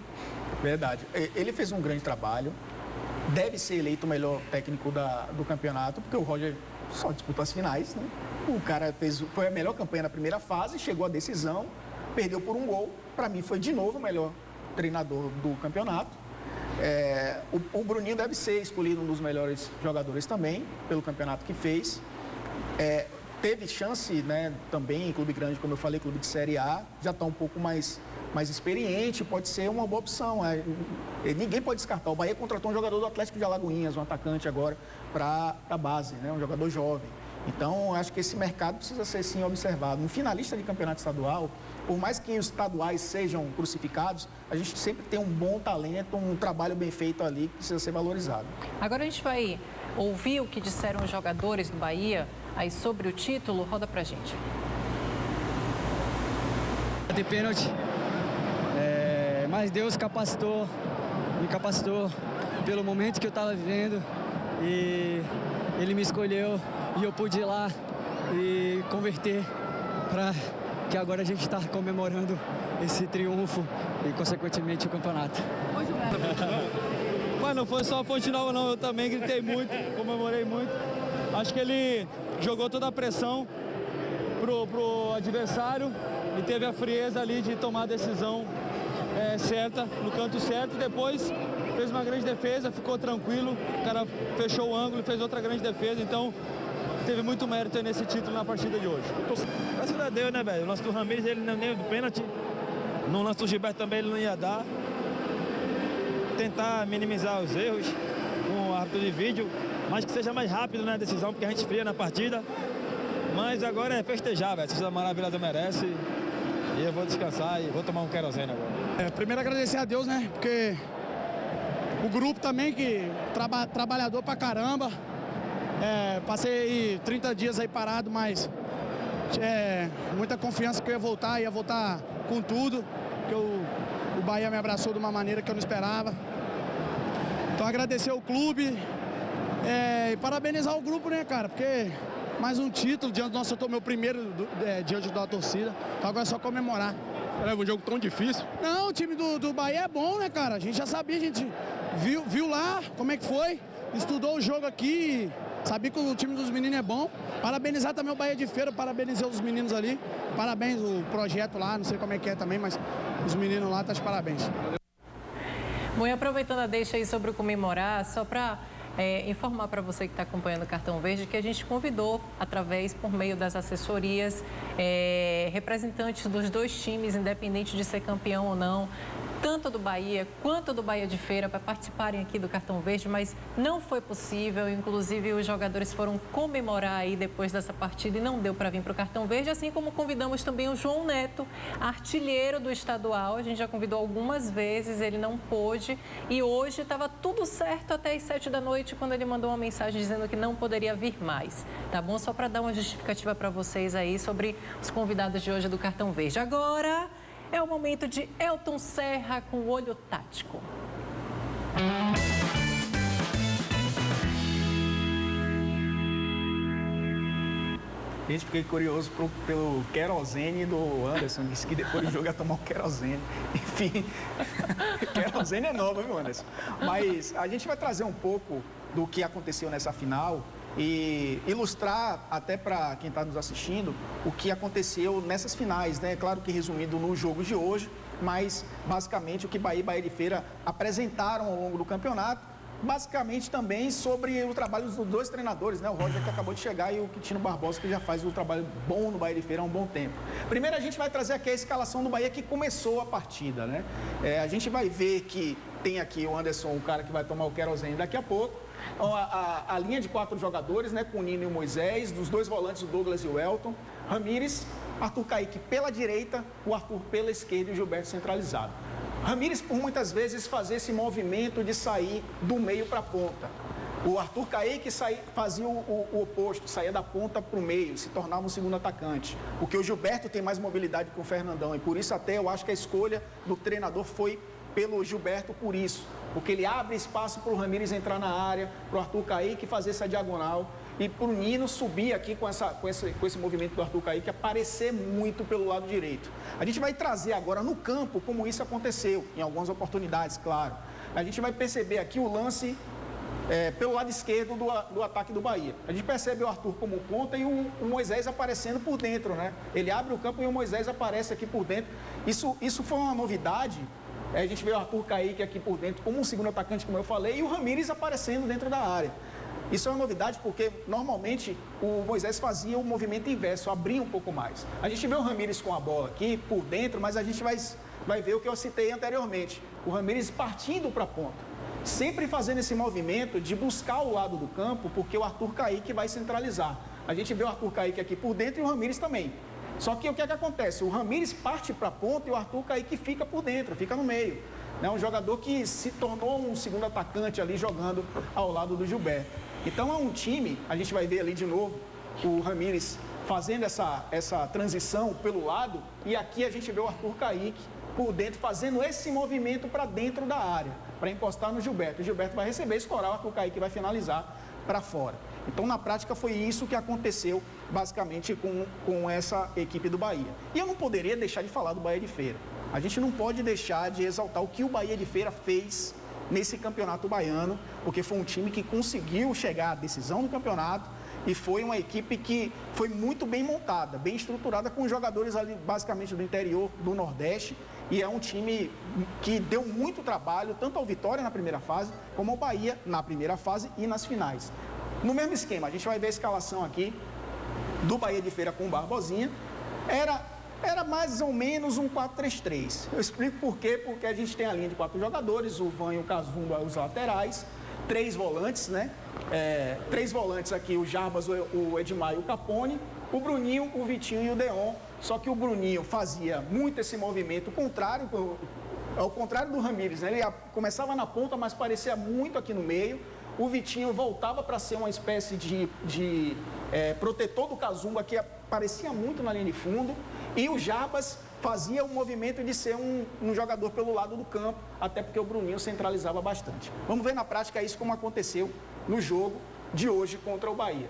Verdade, ele fez um grande trabalho, deve ser eleito o melhor técnico do campeonato, porque o Roger só disputou as finais, né? O cara foi a melhor campanha na primeira fase, chegou à decisão, perdeu por um gol. Para mim, foi de novo o melhor treinador do campeonato. O Bruninho deve ser escolhido um dos melhores jogadores também, pelo campeonato que fez. Teve chance, né, também em clube grande, como eu falei, clube de Série A, já está um pouco mais experiente, pode ser uma boa opção. Ninguém pode descartar. O Bahia contratou um jogador do Atlético de Alagoinhas, um atacante agora, para a base, né, um jogador jovem. Então, acho que esse mercado precisa ser, sim, observado. Um finalista de campeonato estadual, por mais que os estaduais sejam crucificados, a gente sempre tem um bom talento, um trabalho bem feito ali que precisa ser valorizado. Agora a gente vai ouvir o que disseram os jogadores do Bahia aí sobre o título. Roda pra gente. De pênalti, mas Deus me capacitou pelo momento que eu estava vivendo e Ele me escolheu e eu pude ir lá e converter para que agora a gente está comemorando esse triunfo e, consequentemente, o campeonato. Mas não foi só a Fonte Nova, não. Eu também gritei muito, comemorei muito. Acho que ele jogou toda a pressão pro adversário e teve a frieza ali de tomar a decisão certa, no canto certo. Depois fez uma grande defesa, ficou tranquilo. O cara fechou o ângulo e fez outra grande defesa. Então, teve muito mérito nesse título na partida de hoje. Graças a Deus, né, velho? O lance do Ramires, ele não deu do pênalti. No lance do Gilberto também ele não ia dar. Tentar minimizar os erros com o árbitro de vídeo, mas que seja mais rápido, né, a decisão, porque a gente fria na partida. Mas agora é festejar, velho. Essa maravilha merece. E eu vou descansar e vou tomar um querosene agora. Primeiro agradecer a Deus, né? Porque o grupo também, que trabalhador pra caramba. Passei 30 dias aí parado, mas muita confiança que eu ia voltar com tudo, porque o Bahia me abraçou de uma maneira que eu não esperava. Então agradecer ao clube e parabenizar o grupo, né, cara, porque mais um título diante do nosso, meu primeiro diante da torcida, então agora é só comemorar. É um jogo tão difícil? Não, o time do Bahia é bom, né, cara, a gente já sabia, a gente viu lá como é que foi, estudou o jogo aqui. Sabia que o time dos meninos é bom. Parabenizar também o Bahia de Feira, parabenizar os meninos ali. Parabéns o projeto lá, não sei como é que é também, mas os meninos lá estão de parabéns. Bom, e aproveitando a deixa aí sobre o comemorar, só para informar para você que está acompanhando o Cartão Verde que a gente convidou, por meio das assessorias, representantes dos dois times, independente de ser campeão ou não, tanto do Bahia quanto do Bahia de Feira, para participarem aqui do Cartão Verde, mas não foi possível. Inclusive, os jogadores foram comemorar aí depois dessa partida e não deu para vir para o Cartão Verde, assim como convidamos também o João Neto, artilheiro do estadual. A gente já convidou algumas vezes, ele não pôde e hoje estava tudo certo até as 7 da noite, quando ele mandou uma mensagem dizendo que não poderia vir mais, tá bom? Só para dar uma justificativa para vocês aí sobre os convidados de hoje do Cartão Verde. Agora é o momento de Elton Serra com o Olho Tático. Gente, fiquei curioso pelo querosene do Anderson. Disse que depois do jogo ia tomar um querosene. Enfim, querosene é nova, viu, Anderson? Mas a gente vai trazer um pouco do que aconteceu nessa final e ilustrar até para quem está nos assistindo o que aconteceu nessas finais, né? Claro que resumido no jogo de hoje, mas basicamente o que Bahia e Bahia de Feira apresentaram ao longo do campeonato, basicamente também sobre o trabalho dos dois treinadores, né? O Roger que acabou de chegar e o Quintino Barbosa que já faz um trabalho bom no Bahia de Feira há um bom tempo. Primeiro a gente vai trazer aqui a escalação do Bahia que começou a partida, né? A gente vai ver que tem aqui o Anderson, o cara que vai tomar o querosene daqui a pouco. A linha de 4 jogadores, né, com o Nino e o Moisés, dos dois volantes, o Douglas e o Elton, Ramírez, Arthur Caíque pela direita, o Arthur pela esquerda e o Gilberto centralizado. Ramírez, por muitas vezes, fazia esse movimento de sair do meio para a ponta. O Arthur Caíque fazia o oposto, saía da ponta para o meio, se tornava um segundo atacante. Porque o Gilberto tem mais mobilidade que o Fernandão e por isso até eu acho que a escolha do treinador foi pelo Gilberto por isso. Porque ele abre espaço para o Ramírez entrar na área, para o Arthur Caíque fazer essa diagonal e para o Nino subir aqui com esse movimento do Arthur Caíque, aparecer muito pelo lado direito. A gente vai trazer agora no campo como isso aconteceu, em algumas oportunidades, claro. A gente vai perceber aqui o lance pelo lado esquerdo do ataque do Bahia. A gente percebe o Arthur como ponta e o Moisés aparecendo por dentro, né? Ele abre o campo e o Moisés aparece aqui por dentro. Isso foi uma novidade. A gente vê o Arthur Caíque aqui por dentro como um segundo atacante, como eu falei, e o Ramírez aparecendo dentro da área. Isso é uma novidade porque, normalmente, o Moisés fazia o movimento inverso, abria um pouco mais. A gente vê o Ramírez com a bola aqui por dentro, mas a gente vai ver o que eu citei anteriormente. O Ramírez partindo para a ponta. Sempre fazendo esse movimento de buscar o lado do campo, porque o Arthur Caíque vai centralizar. A gente vê o Arthur Caíque aqui por dentro e o Ramírez também. Só que o que é que acontece? O Ramírez parte para a ponta e o Arthur Caíque fica por dentro, fica no meio. É um jogador que se tornou um segundo atacante ali jogando ao lado do Gilberto. Então é um time, a gente vai ver ali de novo o Ramírez fazendo essa transição pelo lado e aqui a gente vê o Arthur Caíque por dentro fazendo esse movimento para dentro da área, para encostar no Gilberto. O Gilberto vai receber, escorar, o Arthur Caíque vai finalizar para fora. Então, na prática, foi isso que aconteceu, basicamente, com essa equipe do Bahia. E eu não poderia deixar de falar do Bahia de Feira. A gente não pode deixar de exaltar o que o Bahia de Feira fez nesse campeonato baiano, porque foi um time que conseguiu chegar à decisão do campeonato e foi uma equipe que foi muito bem montada, bem estruturada, com jogadores ali, basicamente, do interior do Nordeste. E é um time que deu muito trabalho, tanto ao Vitória na primeira fase, como ao Bahia na primeira fase e nas finais. No mesmo esquema, a gente vai ver a escalação aqui do Bahia de Feira com o Barbosinha. Era mais ou menos um 4-3-3. Eu explico por quê, porque a gente tem a linha de 4 jogadores, o Van e o Cazumba, os laterais, 3 volantes, né? 3 volantes aqui, o Jarbas, o Edmar e o Capone, o Bruninho, o Vitinho e o Deon. Só que o Bruninho fazia muito esse movimento contrário, ao contrário do Ramírez, né? Ele começava na ponta, mas parecia muito aqui no meio. O Vitinho voltava para ser uma espécie de protetor do Cazumba, que aparecia muito na linha de fundo. E o Jarbas fazia o movimento de ser um jogador pelo lado do campo, até porque o Bruninho centralizava bastante. Vamos ver na prática isso como aconteceu no jogo de hoje contra o Bahia.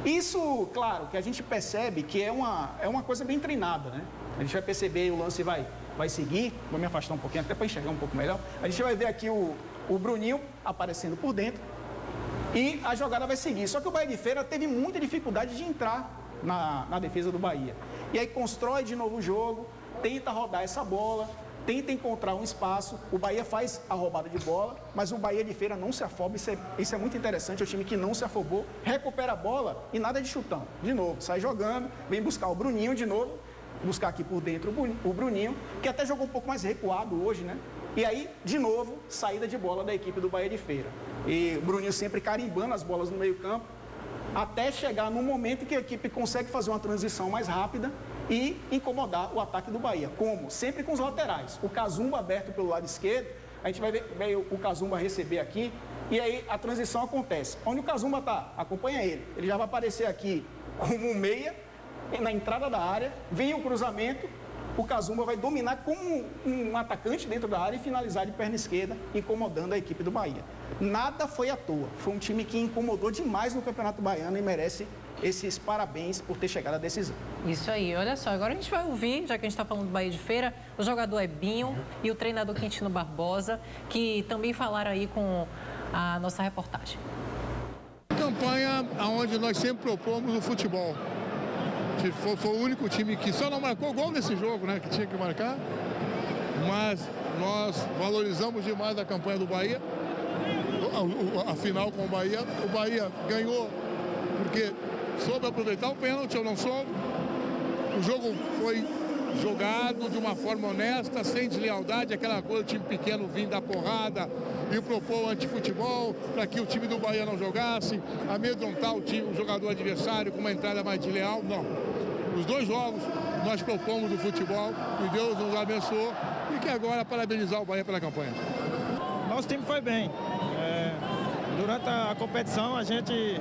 Isso, claro, que a gente percebe que é uma coisa bem treinada, né? A gente vai perceber, o lance vai seguir, vou me afastar um pouquinho até para enxergar um pouco melhor. A gente vai ver aqui o Bruninho aparecendo por dentro e a jogada vai seguir. Só que o Bahia de Feira teve muita dificuldade de entrar na defesa do Bahia. E aí constrói de novo o jogo, tenta rodar essa bola, tenta encontrar um espaço, o Bahia faz a roubada de bola, mas o Bahia de Feira não se afoba, isso é muito interessante, é o time que não se afobou, recupera a bola e nada de chutão, de novo, sai jogando, vem buscar o Bruninho de novo, buscar aqui por dentro o Bruninho, que até jogou um pouco mais recuado hoje, né? E aí, de novo, saída de bola da equipe do Bahia de Feira. E o Bruninho sempre carimbando as bolas no meio-campo, até chegar no momento em que a equipe consegue fazer uma transição mais rápida e incomodar o ataque do Bahia. Como? Sempre com os laterais. O Cazumba aberto pelo lado esquerdo, a gente vai ver o Cazumba receber aqui, e aí a transição acontece. Onde o Cazumba está? Acompanha ele. Ele já vai aparecer aqui como um meia, na entrada da área, vem o cruzamento, o Cazumba vai dominar como um atacante dentro da área e finalizar de perna esquerda, incomodando a equipe do Bahia. Nada foi à toa. Foi um time que incomodou demais no Campeonato Baiano e merece esses parabéns por ter chegado à decisão. Isso aí, olha só, agora a gente vai ouvir, já que a gente está falando do Bahia de Feira, o jogador Ebinho e o treinador Quintino Barbosa, que também falaram aí com a nossa reportagem. Campanha onde nós sempre propomos o futebol. Foi o único time que só não marcou gol nesse jogo, né? Que tinha que marcar. Mas nós valorizamos demais a campanha do Bahia. A final com o Bahia. O Bahia ganhou porque soube aproveitar o pênalti, eu não soube. O jogo foi jogado de uma forma honesta, sem deslealdade, aquela coisa, o time pequeno vir dar porrada e propor o antifutebol para que o time do Bahia não jogasse, amedrontar o jogador adversário com uma entrada mais desleal, não. Os dois jogos nós propomos o futebol e Deus nos abençoou e que agora parabenizar o Bahia pela campanha. Nosso time foi bem. Durante a competição a gente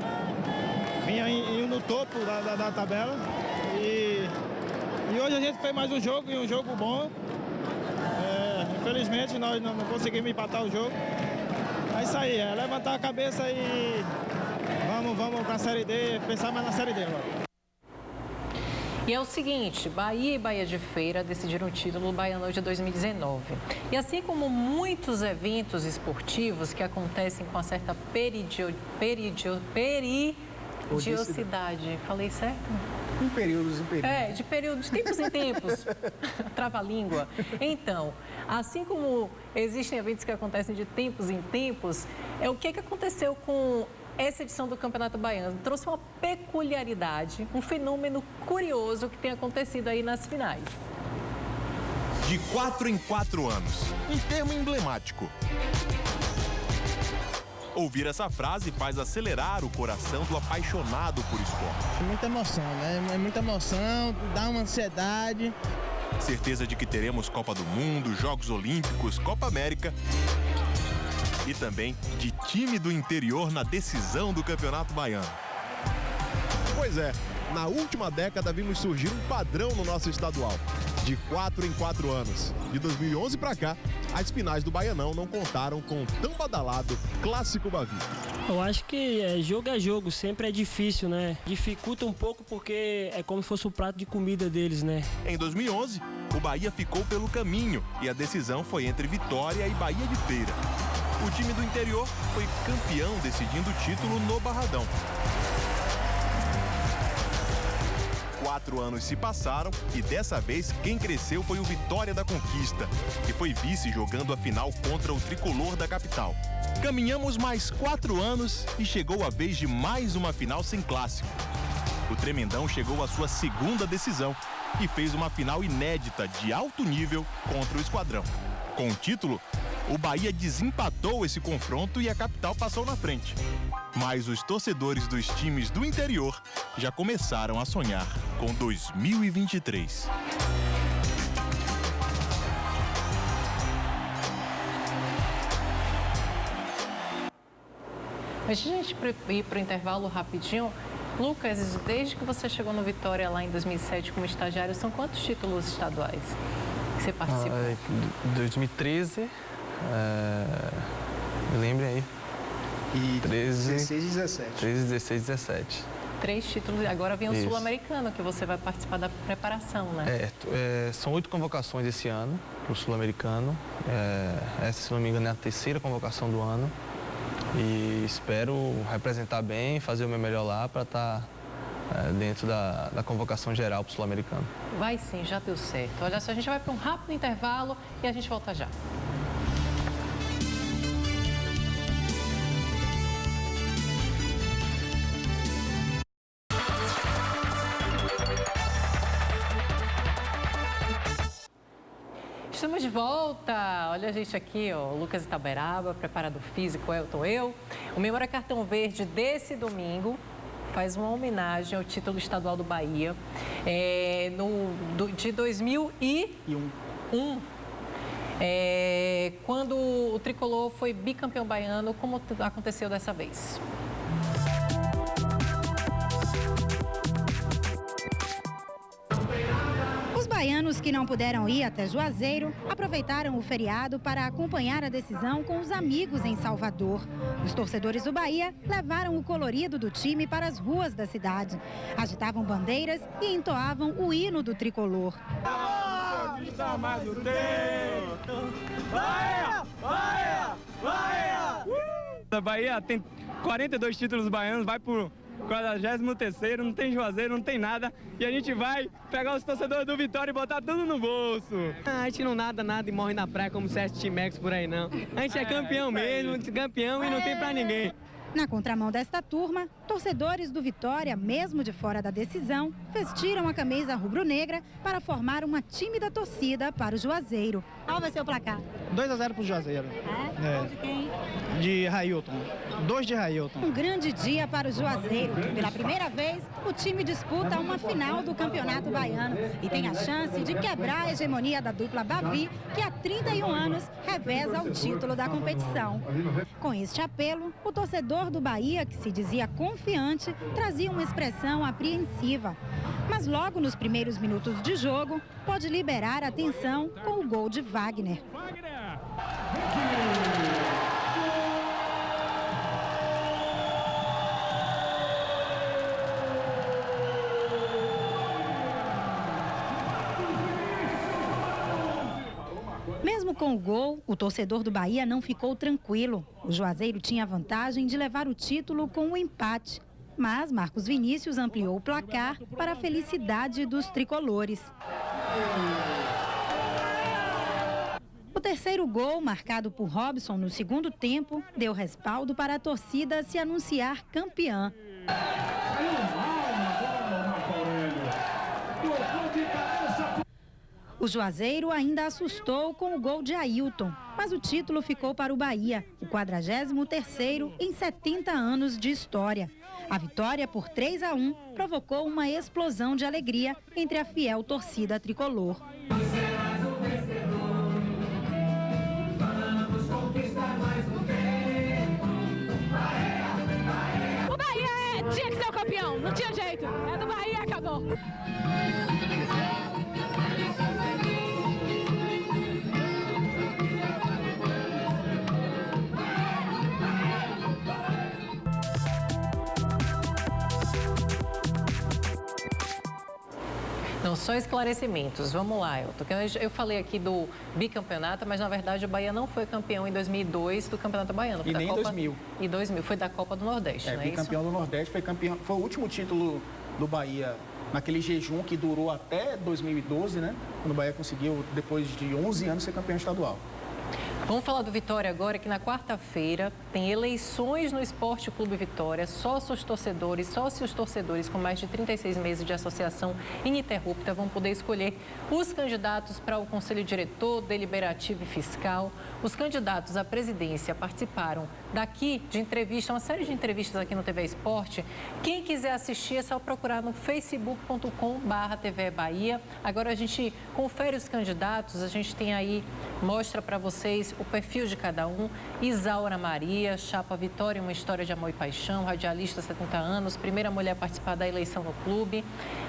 vinha indo no topo da tabela e hoje a gente fez mais um jogo e um jogo bom. Infelizmente nós não conseguimos empatar o jogo. É isso aí, é levantar a cabeça e vamos para a Série D, pensar mais na Série D agora. E é o seguinte, Bahia e Bahia de Feira decidiram o título do Baianão de 2019. E assim como muitos eventos esportivos que acontecem com uma certa periodicidade, falei certo? Em períodos. De tempos em tempos. Trava-língua. Então, assim como existem eventos que acontecem de tempos em tempos, o que aconteceu com essa edição do Campeonato Baiano? Trouxe uma peculiaridade, um fenômeno curioso que tem acontecido aí nas finais. De 4 em 4 anos, um termo emblemático. Ouvir essa frase faz acelerar o coração do apaixonado por esporte. Muita emoção, né? É muita emoção, dá uma ansiedade. Certeza de que teremos Copa do Mundo, Jogos Olímpicos, Copa América e também de time do interior na decisão do Campeonato Baiano. Pois é, na última década vimos surgir um padrão no nosso estadual. De 4 em 4 anos. De 2011 para cá, as finais do Baianão não contaram com o tão badalado Clássico Bavi. Eu acho que jogo é jogo, sempre é difícil, né? Dificulta um pouco porque é como se fosse o prato de comida deles, né? Em 2011, o Bahia ficou pelo caminho e a decisão foi entre Vitória e Bahia de Feira. O time do interior foi campeão, decidindo o título no Barradão. 4 anos se passaram e dessa vez quem cresceu foi o Vitória da Conquista, que foi vice jogando a final contra o tricolor da capital. Caminhamos mais 4 anos e chegou a vez de mais uma final sem clássico. O Tremendão chegou à sua segunda decisão e fez uma final inédita de alto nível contra o Esquadrão. Com o título, o Bahia desempatou esse confronto e a capital passou na frente. Mas os torcedores dos times do interior já começaram a sonhar com 2023. Antes de a gente ir para o intervalo rapidinho, Lucas, desde que você chegou no Vitória lá em 2007 como estagiário, são quantos títulos estaduais que você participou? 2013, me lembre aí. E 13, 16 e 17. 13, 16 e 17. 3 títulos e agora vem o Isso. Sul-Americano, que você vai participar da preparação, né? São 8 convocações esse ano para o Sul-Americano. Essa, se não me engano, é a 3ª convocação do ano. E espero representar bem, fazer o meu melhor lá para estar dentro da convocação geral para o Sul-Americano. Vai sim, já deu certo. Olha só, a gente vai para um rápido intervalo e a gente volta já. Estamos de volta. Olha a gente aqui, ó, Lucas Itaberaba, preparador físico, Elton, eu. O Memória Cartão Verde desse domingo faz uma homenagem ao título estadual do Bahia de 2001. Quando o tricolor foi bicampeão baiano, como aconteceu dessa vez? Os baianos que não puderam ir até Juazeiro aproveitaram o feriado para acompanhar a decisão com os amigos em Salvador. Os torcedores do Bahia levaram o colorido do time para as ruas da cidade. Agitavam bandeiras e entoavam o hino do tricolor. Bahia! Bahia! Bahia! A Bahia tem 42 títulos baianos, vai por 43º, não tem Juazeiro, não tem nada. E a gente vai pegar os torcedores do Vitória e botar tudo no bolso. A gente não nada e morre na praia como CS Timex por aí, não. A gente é campeão mesmo, campeão e não tem pra ninguém. Na contramão desta turma, torcedores do Vitória, mesmo de fora da decisão, vestiram a camisa rubro-negra para formar uma tímida torcida para o Juazeiro. Qual vai ser o placar? 2-0 para o Juazeiro. Gol de quem? De Railton. 2 de Railton. Um grande dia para o Juazeiro. Pela primeira vez, o time disputa uma final do Campeonato Baiano e tem a chance de quebrar a hegemonia da dupla Bavi, que há 31 anos reveza o título da competição. Com este apelo, o torcedor do Bahia, que se dizia confiante, trazia uma expressão apreensiva. Mas logo nos primeiros minutos de jogo, pode liberar a tensão com o gol de Wagner. Mesmo com o gol, o torcedor do Bahia não ficou tranquilo. O Juazeiro tinha a vantagem de levar o título com o empate. Mas Marcos Vinícius ampliou o placar para a felicidade dos tricolores. O terceiro gol, marcado por Robson no segundo tempo, deu respaldo para a torcida se anunciar campeã. O Juazeiro ainda assustou com o gol de Ailton, mas o título ficou para o Bahia, o 43º em 70 anos de história. A vitória por 3-1 provocou uma explosão de alegria entre a fiel torcida tricolor. O Bahia tinha que ser o campeão, não tinha jeito. É do Bahia, acabou. Não, só esclarecimentos. Vamos lá, Elton. Eu falei aqui do bicampeonato, mas na verdade o Bahia não foi campeão em 2002 do Campeonato Baiano. E nem em 2000. Em 2000, foi da Copa do Nordeste, não é bicampeão isso? do Nordeste, foi o último título do Bahia naquele jejum que durou até 2012, né? Quando o Bahia conseguiu, depois de 11 anos, ser campeão estadual. Vamos falar do Vitória agora, que na quarta-feira tem eleições no Esporte Clube Vitória, sócios torcedores com mais de 36 meses de associação ininterrupta vão poder escolher os candidatos para o Conselho Diretor, Deliberativo e Fiscal. Os candidatos à presidência participaram daqui de entrevista, uma série de entrevistas aqui no TV Esporte. Quem quiser assistir é só procurar no facebook.com/TV Bahia. Agora a gente confere os candidatos, a gente tem aí, mostra para vocês o perfil de cada um. Isaura Maria, chapa Vitória, uma história de amor e paixão, radialista, 70 anos, primeira mulher a participar da eleição no clube.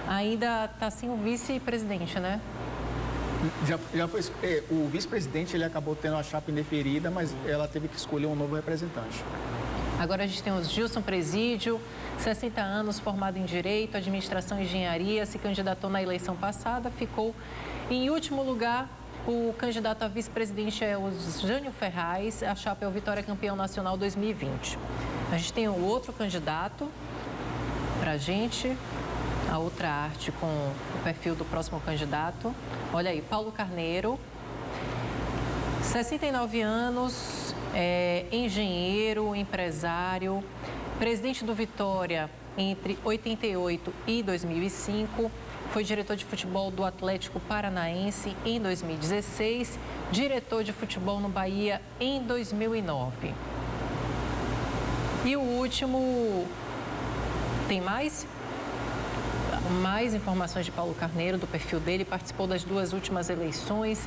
Ainda está sem o vice-presidente, né? Já foi, o vice-presidente ele acabou tendo a chapa indeferida, mas ela teve que escolher um novo representante. Agora a gente tem o Gilson Presídio, 60 anos, formado em Direito, Administração e Engenharia, se candidatou na eleição passada, ficou em último lugar. O candidato a vice-presidente é o Jânio Ferraz, a chapa é o Vitória Campeão Nacional 2020. A gente tem o outro candidato para a gente. a outra arte com o perfil do próximo candidato. Olha aí, Paulo Carneiro, 69 anos, engenheiro, empresário, presidente do Vitória entre 88 e 2005, foi diretor de futebol do Atlético Paranaense em 2016, diretor de futebol no Bahia em 2009. E o último, tem mais? Mais informações de Paulo Carneiro, do perfil dele, participou das 2 últimas eleições.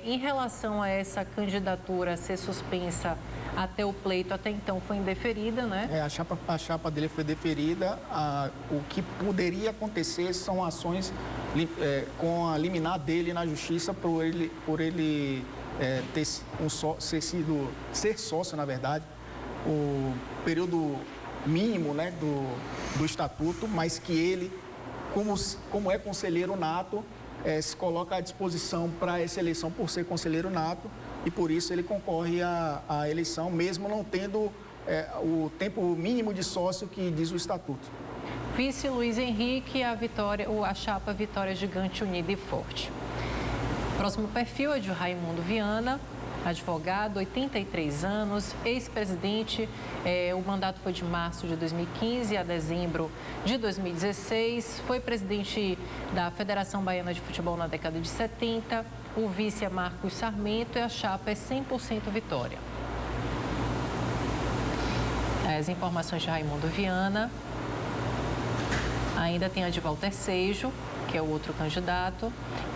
Em relação a essa candidatura ser suspensa até o pleito, até então foi indeferida, né? A chapa dele foi deferida. O que poderia acontecer são ações com a liminar dele na justiça por ele ser sócio, na verdade, o período mínimo, né, do estatuto, mas que ele, como é conselheiro nato, se coloca à disposição para essa eleição por ser conselheiro nato e por isso ele concorre à eleição, mesmo não tendo o tempo mínimo de sócio que diz o estatuto. Vice Luiz Henrique, a chapa Vitória Gigante Unida e Forte. Próximo perfil é de Raimundo Viana, advogado, 83 anos, ex-presidente. O mandato foi de março de 2015 a dezembro de 2016. Foi presidente da Federação Baiana de Futebol na década de 70. O vice é Marcos Sarmento e a chapa é 100% Vitória. As informações de Raimundo Viana. Ainda tem a de Walter Seijo, que é o outro candidato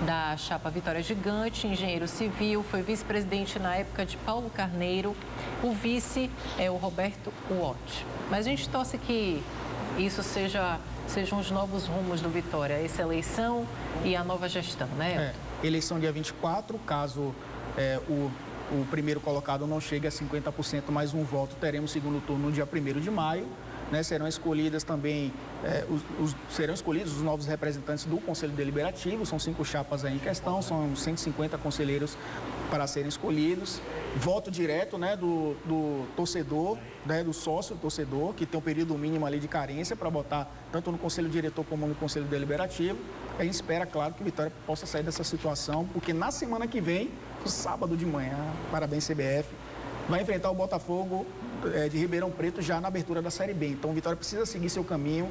da chapa Vitória Gigante, engenheiro civil, foi vice-presidente na época de Paulo Carneiro. O vice é o Roberto Watt. Mas a gente torce que isso sejam os novos rumos do Vitória, essa eleição e a nova gestão, né? Eleição dia 24, caso o primeiro colocado não chegue a 50% mais um voto, teremos segundo turno no dia 1º de maio. Né, serão escolhidas também, serão escolhidos os novos representantes do Conselho Deliberativo, são 5 chapas aí em questão, são 150 conselheiros para serem escolhidos. Voto direto, né, do torcedor, né, do sócio torcedor, que tem um período mínimo ali de carência para botar tanto no Conselho Diretor como no Conselho Deliberativo. A gente espera, claro, que o Vitória possa sair dessa situação, porque na semana que vem, no sábado de manhã, parabéns CBF, vai enfrentar o Botafogo de Ribeirão Preto já na abertura da Série B. Então o Vitória precisa seguir seu caminho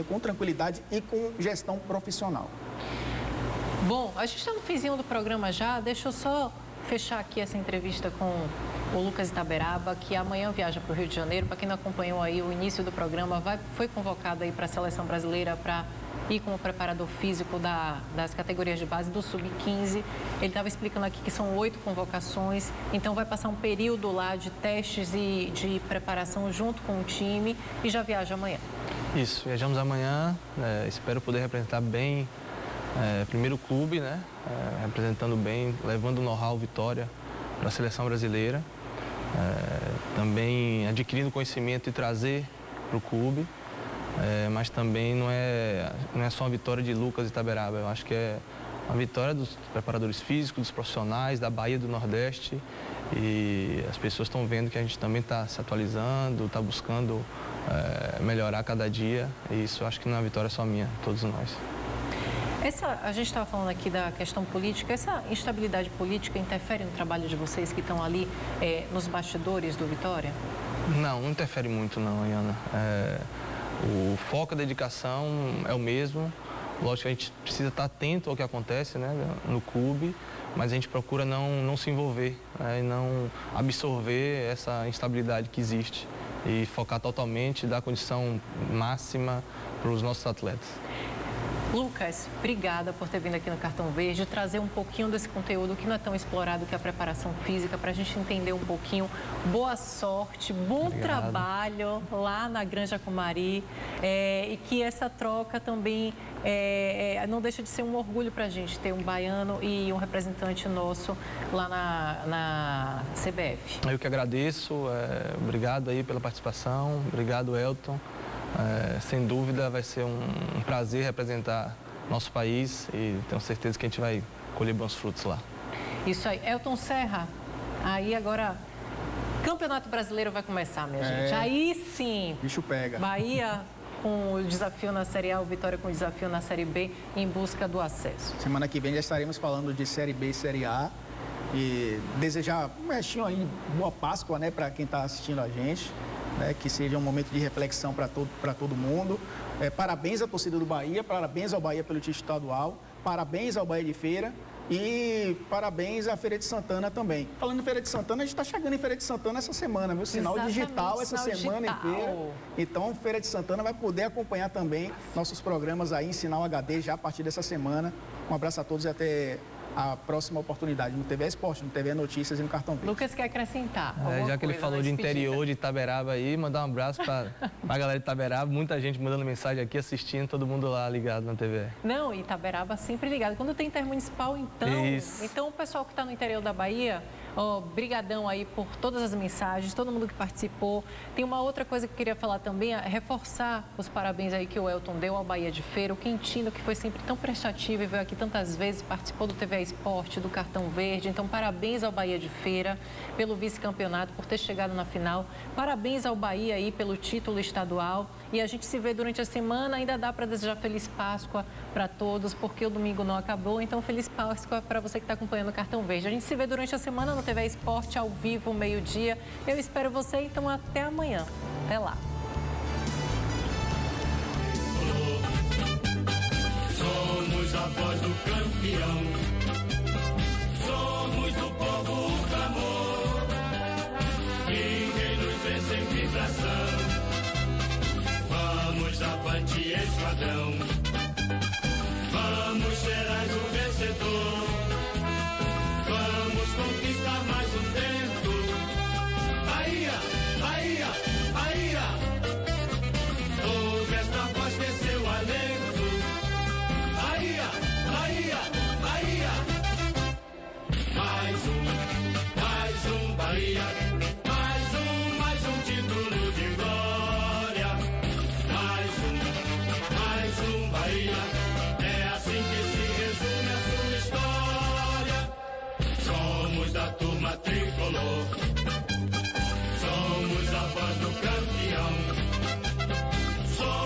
com tranquilidade e com gestão profissional. Bom, a gente está no finzinho do programa já, deixa eu só fechar aqui essa entrevista com o Lucas Itaberaba, que amanhã viaja para o Rio de Janeiro. Para quem não acompanhou aí o início do programa, foi convocado aí para a Seleção Brasileira para ir como preparador físico das categorias de base do Sub-15. Ele estava explicando aqui que são 8 convocações, então vai passar um período lá de testes e de preparação junto com o time e já viaja amanhã. Isso, viajamos amanhã, espero poder representar bem primeiro o clube, né? Representando bem, levando o know-how Vitória para a Seleção Brasileira, também adquirindo conhecimento e trazer para o clube. Mas também não é só uma vitória de Lucas Itaberaba, eu acho que é uma vitória dos preparadores físicos, dos profissionais, da Bahia do Nordeste, e as pessoas estão vendo que a gente também está se atualizando, está buscando melhorar cada dia, e isso eu acho que não é uma vitória só minha, todos nós. A gente estava falando aqui da questão política, essa instabilidade política interfere no trabalho de vocês que estão ali nos bastidores do Vitória? Não interfere muito não, Ana. O foco da dedicação é o mesmo. Lógico que a gente precisa estar atento ao que acontece, né, no clube, mas a gente procura não se envolver, né, e não absorver essa instabilidade que existe e focar totalmente, dar condição máxima para os nossos atletas. Lucas, obrigada por ter vindo aqui no Cartão Verde, trazer um pouquinho desse conteúdo que não é tão explorado, que é a preparação física, para a gente entender um pouquinho. Boa sorte, bom trabalho lá na Granja Comari, e que essa troca também não deixa de ser um orgulho para a gente ter um baiano e um representante nosso lá na CBF. Eu que agradeço, obrigado aí pela participação, obrigado Elton. Sem dúvida vai ser um prazer representar nosso país e tenho certeza que a gente vai colher bons frutos lá. Isso aí. Elton Serra, aí agora Campeonato Brasileiro vai começar, minha gente. Aí sim. Bicho pega. Bahia com o desafio na Série A, o Vitória com o desafio na Série B, em busca do acesso. Semana que vem já estaremos falando de Série B e Série A. E desejar um restinho aí, boa Páscoa, né, para quem está assistindo a gente, né, que seja um momento de reflexão para todo mundo. Parabéns à torcida do Bahia, parabéns ao Bahia pelo título estadual, parabéns ao Bahia de Feira e parabéns à Feira de Santana também. Falando em Feira de Santana, a gente está chegando em Feira de Santana essa semana, viu? Sinal digital essa semana inteira. Então, Feira de Santana vai poder acompanhar também nossos programas aí em sinal HD já a partir dessa semana. Um abraço a todos e até a próxima oportunidade no TV Esporte, no TV Notícias e no Cartão Verde. Lucas quer acrescentar já que ele falou de interior, de Itaberaba aí, mandar um abraço para a galera de Itaberaba, muita gente mandando mensagem aqui, assistindo, todo mundo lá ligado na TV. Não, Itaberaba sempre ligado. Quando tem intermunicipal, então o pessoal que está no interior da Bahia, brigadão aí por todas as mensagens, todo mundo que participou. Tem uma outra coisa que eu queria falar também, reforçar os parabéns aí que o Elton deu ao Bahia de Feira, o Quintino, que foi sempre tão prestativo e veio aqui tantas vezes, participou do TV Esporte, do Cartão Verde. Então, parabéns ao Bahia de Feira pelo vice-campeonato, por ter chegado na final. Parabéns ao Bahia aí pelo título estadual. E a gente se vê durante a semana, ainda dá para desejar Feliz Páscoa para todos, porque o domingo não acabou. Então, Feliz Páscoa para você que está acompanhando o Cartão Verde. A gente se vê durante a semana no TV Esporte, ao vivo, meio-dia. Eu espero você, então até amanhã. Até lá. Somos a voz do campeão.